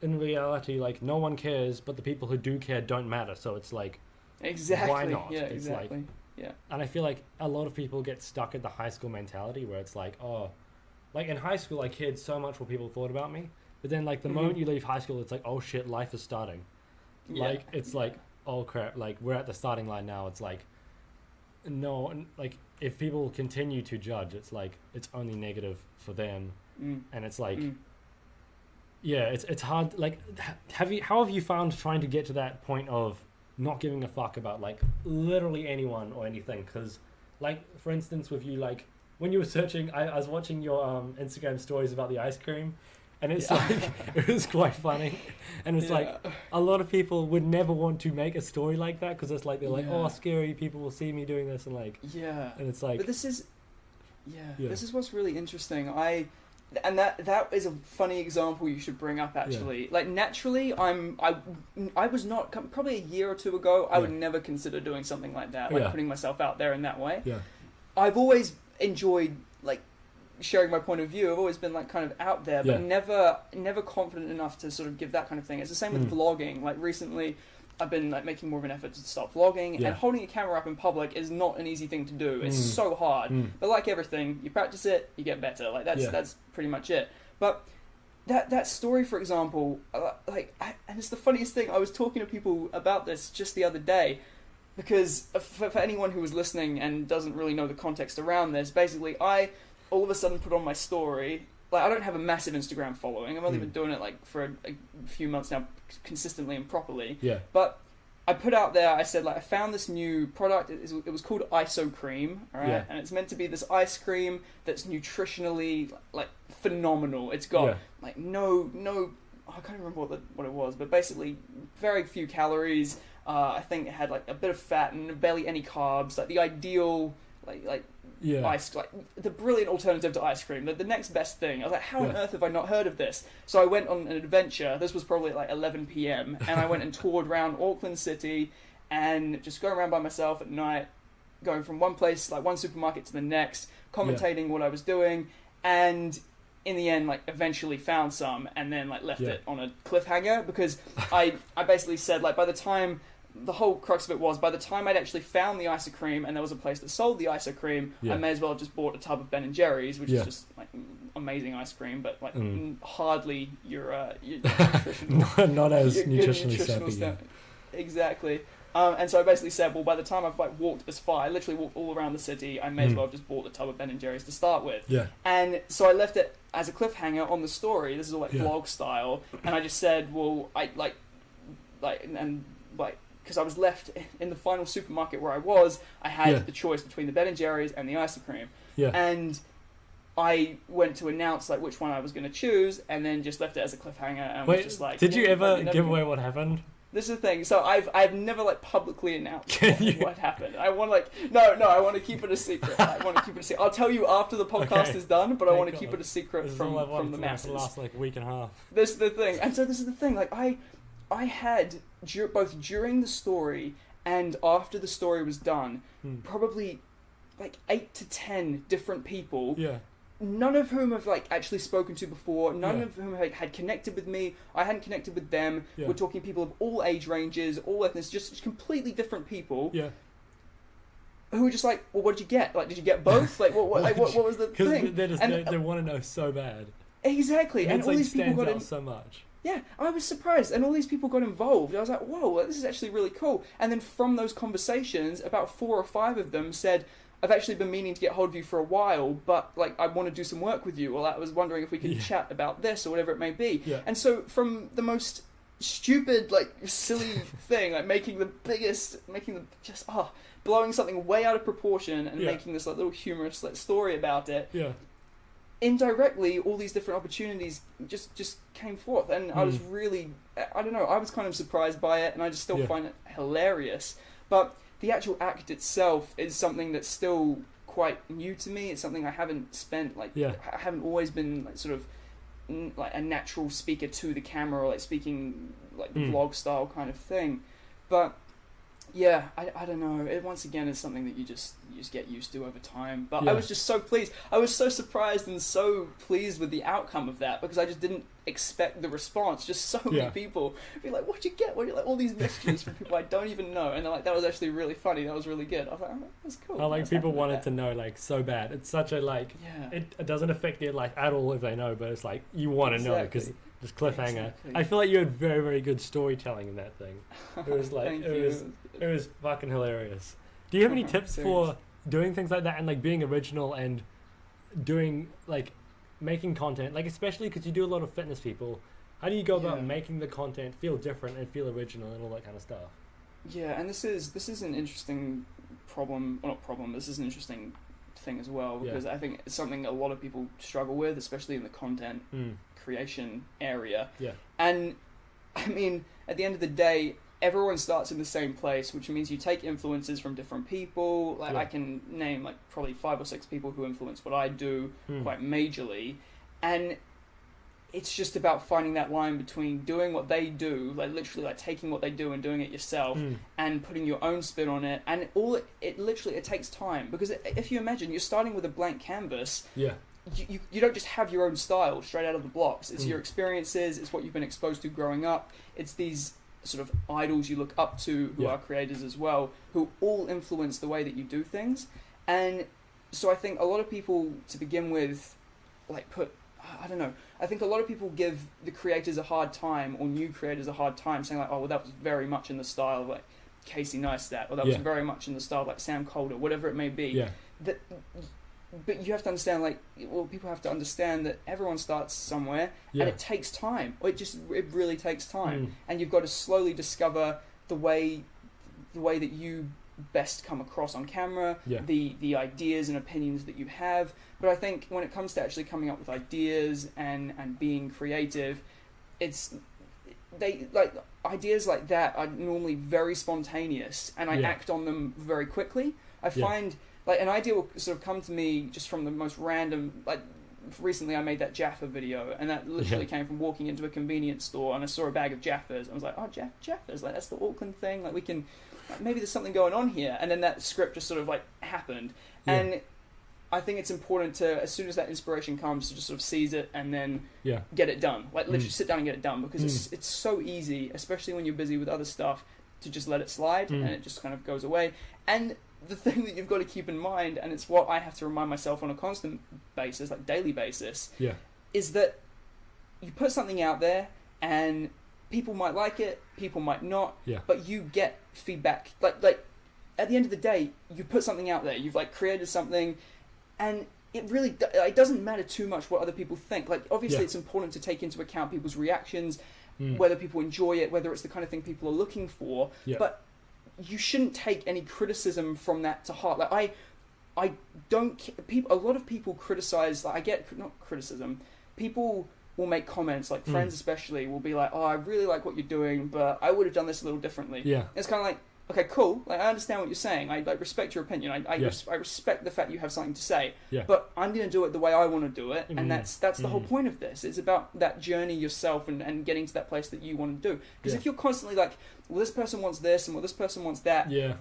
in reality, like no one cares, but the people who do care don't matter. So it's like, why not? Yeah, it's exactly. Like, yeah. And I feel like a lot of people get stuck at the high school mentality where it's like, oh, like in high school I cared so much what people thought about me, but then like the moment you leave high school, it's like, oh shit, life is starting. Like it's like, oh crap, like we're at the starting line now. It's like, no, like if people continue to judge, it's like it's only negative for them, and it's like, yeah, it's hard. Like, how have you found trying to get to that point of not giving a fuck about like literally anyone or anything? Because, like for instance, with you, like when you were searching, I was watching your Instagram stories about the ice cream. And it's like, it was quite funny. And it's like, a lot of people would never want to make a story like that because it's like, they're like, oh, scary, people will see me doing this. And like, and it's like. But this is, this is what's really interesting. And that is a funny example you should bring up actually. Like naturally, I was not, probably a year or two ago, I would never consider doing something like that, like putting myself out there in that way. I've always enjoyed like, sharing my point of view. I've always been like kind of out there, but never confident enough to sort of give that kind of thing. It's the same with vlogging. Like recently I've been like making more of an effort to start vlogging, and holding a camera up in public is not an easy thing to do. It's so hard. But like everything, you practice it, you get better. Like that's pretty much it. But that story, for example, and it's the funniest thing. I was talking to people about this just the other day, because for anyone who was listening and doesn't really know the context around this, basically I all of a sudden put on my story, like I don't have a massive Instagram following. I've only been doing it like for a few months now, consistently and properly. But I put out there, I said like I found this new product. It was called ISO cream, alright, and it's meant to be this ice cream that's nutritionally like phenomenal. It's got like no, I can't remember what it was, but basically very few calories. I think it had like a bit of fat and barely any carbs. Like the ideal ice, like the brilliant alternative to ice cream, the next best thing. I was like, how on earth have I not heard of this? So I went on an adventure. This was probably at like 11 p.m. and I went and toured around Auckland City and just going around by myself at night, going from one place, like one supermarket to the next, commentating what I was doing, and in the end, like eventually found some and then like left it on a cliffhanger because I basically said like by the time. The whole crux of it was, by the time I'd actually found the ice cream and there was a place that sold the ice cream, I may as well have just bought a tub of Ben & Jerry's, which is just like amazing ice cream, but like hardly your nutritional... not as nutritionally sappy. Exactly. And so I basically said, well, by the time I've like walked this far, I literally walked all around the city, I may as well have just bought the tub of Ben & Jerry's to start with. And so I left it as a cliffhanger on the story. This is all like vlog style. And I just said, well, because I was left in the final supermarket where I was, I had the choice between the Ben & Jerry's and the ice cream. And I went to announce like which one I was going to choose, and then just left it as a cliffhanger. And was just like, did you ever give away what happened? This is the thing. So I've never like publicly announced what happened. I want I want to keep it a secret. I'll tell you after the podcast is done, but I want to keep it a secret from the masses. The last like week and a half. This is the thing. And so this is the thing. Like I had both during the story and after the story was done, probably like 8 to 10 different people. None of whom I've like actually spoken to before. None of whom had connected with me. I hadn't connected with them. We're talking people of all age ranges, all ethnicities, just completely different people. Who were just like, well, what did you get? Like, did you get both? Like, what was the thing? Because they want to know so bad. Exactly, and all these people got so much. Yeah, I was surprised, and all these people got involved. I was like, whoa, this is actually really cool. And then from those conversations, about 4 or 5 of them said, I've actually been meaning to get hold of you for a while, but like I want to do some work with you, or I was wondering if we could chat about this, or whatever it may be. And so from the most stupid, like silly thing, like blowing something way out of proportion and making this like little humorous like story about it. Indirectly, all these different opportunities just came forth, and I was really, I don't know, I was kind of surprised by it, and I just still find it hilarious. But the actual act itself is something that's still quite new to me. It's something I haven't spent, like, I haven't always been like sort of like a natural speaker to the camera, or like speaking like the vlog style kind of thing. But Yeah, I don't know. It once again is something that you just get used to over time. But Yeah. I was just so pleased. I was so surprised and so pleased with the outcome of that because I just didn't expect the response. Just so many Yeah. people be like, "What'd you get?" What like all these messages from people I don't even know, and they're like, "That was actually really funny. That was really good." I was like, "Oh, that's cool." I like That's people happy with wanted that. to know like so bad. It's such a like. Yeah. It doesn't affect their life at all if they know, but it's like you want to know because Exactly. just cliffhanger. Exactly. I feel like you had very very good storytelling in that thing. It was like Thank it you. was fucking hilarious. Do you have any tips for Serious. doing things like that and like being original and doing like making content, like especially because you do a lot of fitness people? How do you go about Yeah. making the content feel different and feel original and all that kind of stuff? Yeah, and this is an interesting problem. Well, not problem. This is an interesting thing as well because I think it's something a lot of people struggle with, especially in the content creation area. Yeah. And I mean, at the end of the day, everyone starts in the same place, which means you take influences from different people. Like Yeah. I can name like probably 5 or 6 people who influence what I do Hmm. quite majorly, and it's just about finding that line between doing what they do, like literally like taking what they do and doing it yourself, and putting your own spin on it. And it literally it takes time because if you imagine you're starting with a blank canvas. Yeah. You don't just have your own style straight out of the blocks. It's your experiences, it's what you've been exposed to growing up. It's these sort of idols you look up to who are creators as well, who all influence the way that you do things. And so I think a lot of people, to begin with, like I don't know, I think a lot of people give the creators a hard time, or new creators a hard time, saying like, oh, well, that was very much in the style of like Casey Neistat, or that was very much in the style of like Sam Calder, whatever it may be. Yeah. But you have to understand, like, well, people have to understand that everyone starts somewhere, and it takes time. It really takes time, and you've got to slowly discover the way that you best come across on camera, the ideas and opinions that you have. But I think when it comes to actually coming up with ideas and being creative, ideas like that are normally very spontaneous, and I act on them very quickly. I find like an idea will sort of come to me just from the most random. Like recently, I made that Jaffa video, and that literally came from walking into a convenience store and I saw a bag of Jaffas. I was like, oh, Jaffas, like that's the Auckland thing. Like we can, like, maybe there's something going on here. And then that script just sort of like happened, and I think it's important to, as soon as that inspiration comes, to just sort of seize it and then get it done. Like literally sit down and get it done, because it's so easy, especially when you're busy with other stuff, to just let it slide and it just kind of goes away. And the thing that you've got to keep in mind, and it's what I have to remind myself on a constant basis, like daily basis, is that you put something out there and people might like it, people might not, but you get feedback. Like at the end of the day, you put something out there, you've like created something, and it doesn't matter too much what other people think. Like obviously it's important to take into account people's reactions, whether people enjoy it, whether it's the kind of thing people are looking for, but you shouldn't take any criticism from that to heart. Like I don't. A lot of people criticize. Like I get not criticism. People will make comments, like friends especially, will be like, "Oh, I really like what you're doing, but I would have done this a little differently." Yeah, it's kind of like, okay, cool. Like I understand what you're saying. I like respect your opinion. I respect the fact you have something to say. Yeah. But I'm going to do it the way I want to do it, and that's the whole point of this. It's about that journey yourself and getting to that place that you want to do. Because if you're constantly like, well, this person wants this, and well, this person wants that. Yeah.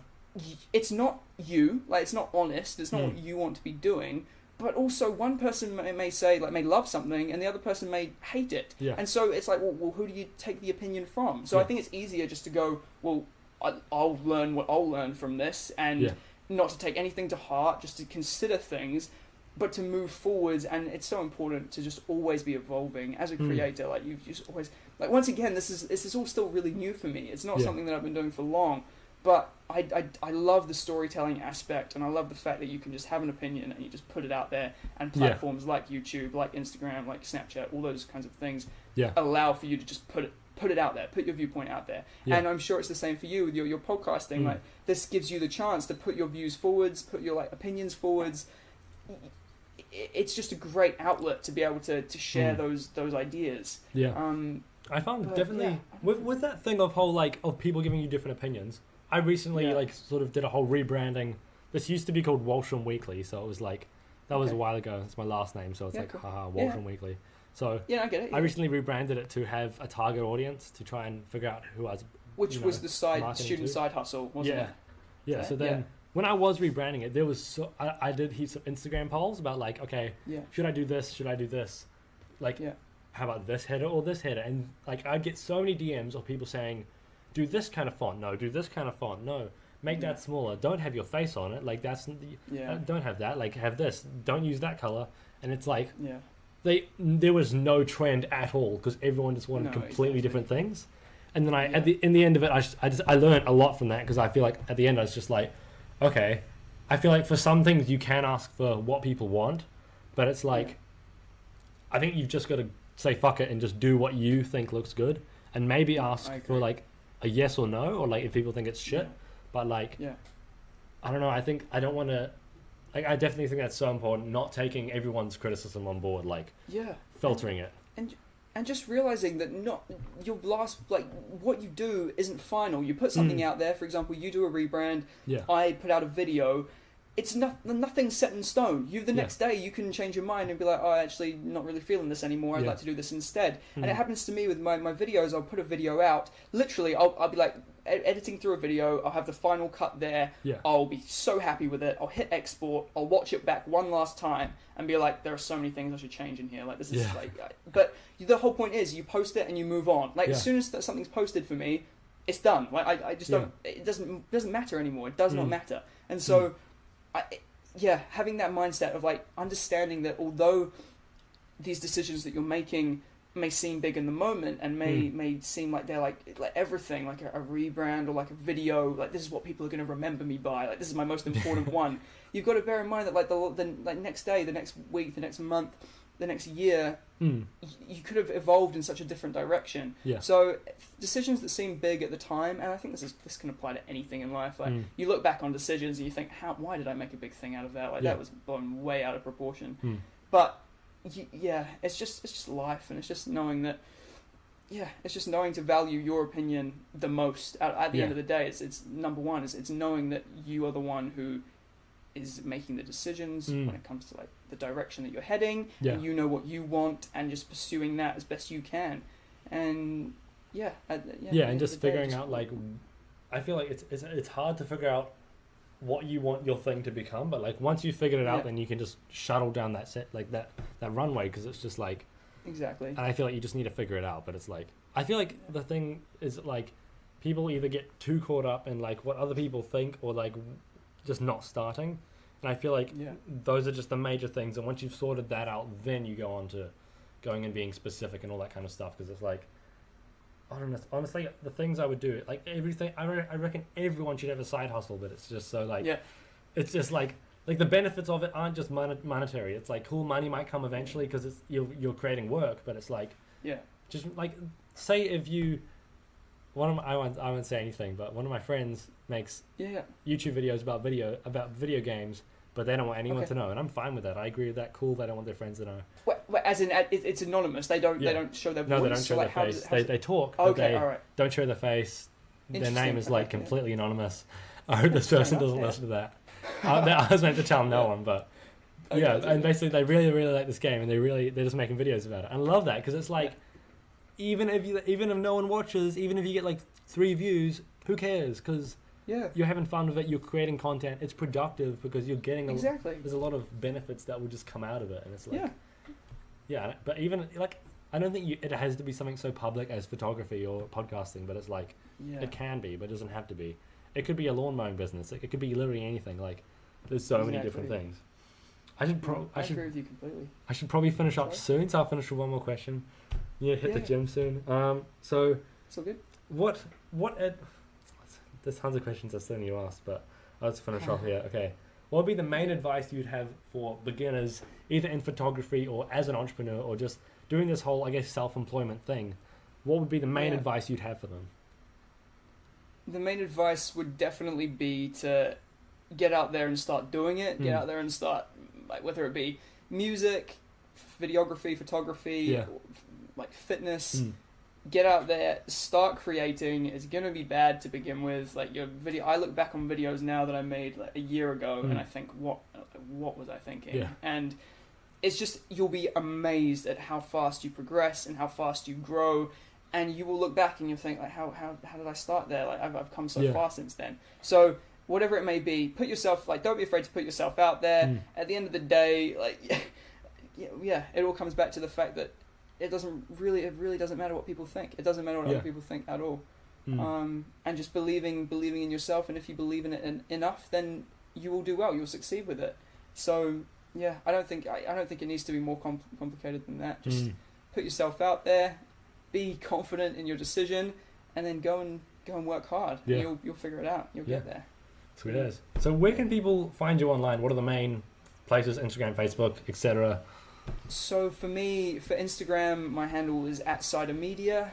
It's not you. Like it's not honest. It's not what you want to be doing. But also, one person may say, like, may love something, and the other person may hate it. Yeah. And so it's like, well, who do you take the opinion from? So I think it's easier just to go, well, I'll learn what I'll learn from this, and not to take anything to heart, just to consider things, but to move forwards. And it's so important to just always be evolving as a creator. Like you just always, like once again, this is all still really new for me. It's not something that I've been doing for long, but I love the storytelling aspect, and I love the fact that you can just have an opinion and you just put it out there. And platforms like YouTube, like Instagram, like Snapchat, all those kinds of things allow for you to just put it out there, put your viewpoint out there. And I'm sure it's the same for you with your podcasting. Like this gives you the chance to put your views forwards, put your like opinions forwards. It's just a great outlet to be able to share those ideas. I found definitely with that thing of whole like of people giving you different opinions. I recently like sort of did a whole rebranding. This used to be called Walsham Weekly, so it was like that was a while ago. It's my last name, so it's like haha Walsham Weekly. So I get it. I recently rebranded it to have a target audience, to try and figure out who I was which was the student too. side hustle, wasn't it? Yeah. So then when I was rebranding it, there was I did heaps of Instagram polls about like, okay, should I do this? Should I do this? Like, how about this header or this header? And like, I'd get so many DMs of people saying, do this kind of font. No, do this kind of font. No, make that smaller. Don't have your face on it. Like that's don't have that. Like have this. Don't use that color. And it's like there was no trend at all because everyone just wanted completely different things. And then in the end of it, I learned a lot from that because I feel like at the end I was just like, okay, I feel like for some things you can ask for what people want, but it's like, I think you've just got to say fuck it and just do what you think looks good, and maybe ask for like a yes or no, or like if people think it's shit, but like, I don't know. I think I don't want to. Like, I definitely think that's so important. Not taking everyone's criticism on board, like filtering it, and just realizing that not your last, like what you do isn't final. You put something out there. For example, you do a rebrand. I put out a video. It's nothing's set in stone. The next day you can change your mind and be like, oh, actually not really feeling this anymore. I'd like to do this instead. And it happens to me with my videos. I'll put a video out. Literally, I'll be like editing through a video. I'll have the final cut there. I'll be so happy with it. I'll hit export. I'll watch it back one last time and be like, there are so many things I should change in here. Like this is like, but the whole point is you post it and you move on. Like as soon as something's posted for me, it's done. Like I just don't. It doesn't matter anymore. It does not matter. And so. Having that mindset of like understanding that although these decisions that you're making may seem big in the moment and may seem like they're like everything, like a rebrand or like a video, like this is what people are going to remember me by, like this is my most important one. You've got to bear in mind that like the next day, the next week, the next month, the next year, you could have evolved in such a different direction. So decisions that seem big at the time, and I think this can apply to anything in life. Like you look back on decisions and you think, why did I make a big thing out of that? Like that was blown way out of proportion. But it's just life, and it's just knowing that. It's just knowing to value your opinion the most. At the end of the day, it's number one. It's knowing that you are the one who is making the decisions when it comes to like the direction that you're heading, and you know what you want, and just pursuing that as best you can, and and just figuring out like, I feel like it's hard to figure out what you want your thing to become, but like once you figured it out, then you can just shuttle down that set like that runway, because it's just like exactly. And I feel like you just need to figure it out, but it's like I feel like the thing is like people either get too caught up in like what other people think or like just not starting, and I feel like those are just the major things, and once you've sorted that out, then you go on to going and being specific and all that kind of stuff, because it's like, I don't know, honestly the things I would do, like everything, I reckon everyone should have a side hustle, but it's just so like it's just like the benefits of it aren't just monetary. It's like cool, money might come eventually because it's you're creating work, but it's like just like say if you I won't say anything, but one of my friends makes YouTube videos about video games, but they don't want anyone to know, and I'm fine with that. I agree with that. Cool, they don't want their friends to know. As in, it's anonymous. They don't show their voice. No, they don't show their face. They talk. Okay, all right. Don't show their face. Their name is like completely anonymous. I hope this person doesn't listen to that. I was meant to tell no one, but and basically they really, really like this game, and they're just making videos about it. And I love that because it's like. Even if no one watches, even if you get like 3 views, who cares? Because you're having fun with it, you're creating content, it's productive because you're getting there's a lot of benefits that will just come out of it, and it's like but even like I don't think it has to be something so public as photography or podcasting, but it's like it can be, but it doesn't have to be. It could be a lawn mowing business. It could be literally anything. Like there's so many different things. I agree with you completely. I should probably finish up soon, so I'll finish with one more question. Hit the gym soon. So it's all good. There's tons of questions I still need to ask, but let's finish off here. Okay. What would be the main advice you'd have for beginners, either in photography or as an entrepreneur, or just doing this whole, I guess, self-employment thing? What would be the main advice you'd have for them? The main advice would definitely be to get out there and start doing it. Get out there and start, like, whether it be music, videography, photography, like fitness. Get out there, start creating. It's gonna be bad to begin with. Like your video, I look back on videos now that I made like a year ago, and I think, what was I thinking? Yeah. And it's just, you'll be amazed at how fast you progress and how fast you grow. and you will look back and you'll think like, how did I start there? Like I've come so far since then. So whatever it may be, put yourself, like, don't be afraid to put yourself out there. At the end of the day, like, it all comes back to the fact that it really doesn't matter what people think. It doesn't matter what other people think at all. And just believing in yourself, and if you believe in it enough, then you will do well. You'll succeed with it. So yeah, I don't think it needs to be more complicated than that. Just put yourself out there, be confident in your decision, and then go and work hard. Yeah. You'll figure it out. You'll get there. Sweet as. So where can people find you online? What are the main places? Instagram, Facebook, etc. So for me, for Instagram, my handle is @cidermedia.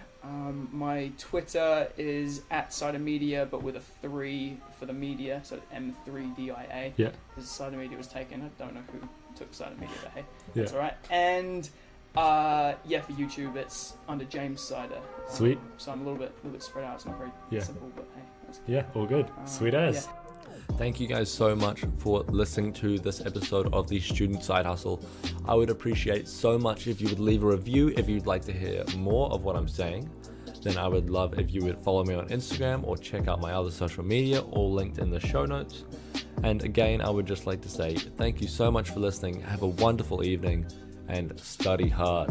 My Twitter is @cidermedia, but with a 3 for the media, so M3DIA. Yeah. Because Cider Media was taken. I don't know who took Cider Media, but hey, that's all right. And for YouTube, it's under James Cider. Sweet. So I'm a little bit spread out. It's not very simple, but hey, that's good. All good. Sweet as. Yeah. Thank you guys so much for listening to this episode of the Student Side Hustle. I would appreciate so much if you would leave a review if you'd like to hear more of what I'm saying. Then I would love if you would follow me on Instagram or check out my other social media, all linked in the show notes. And again, I would just like to say thank you so much for listening. Have a wonderful evening and study hard.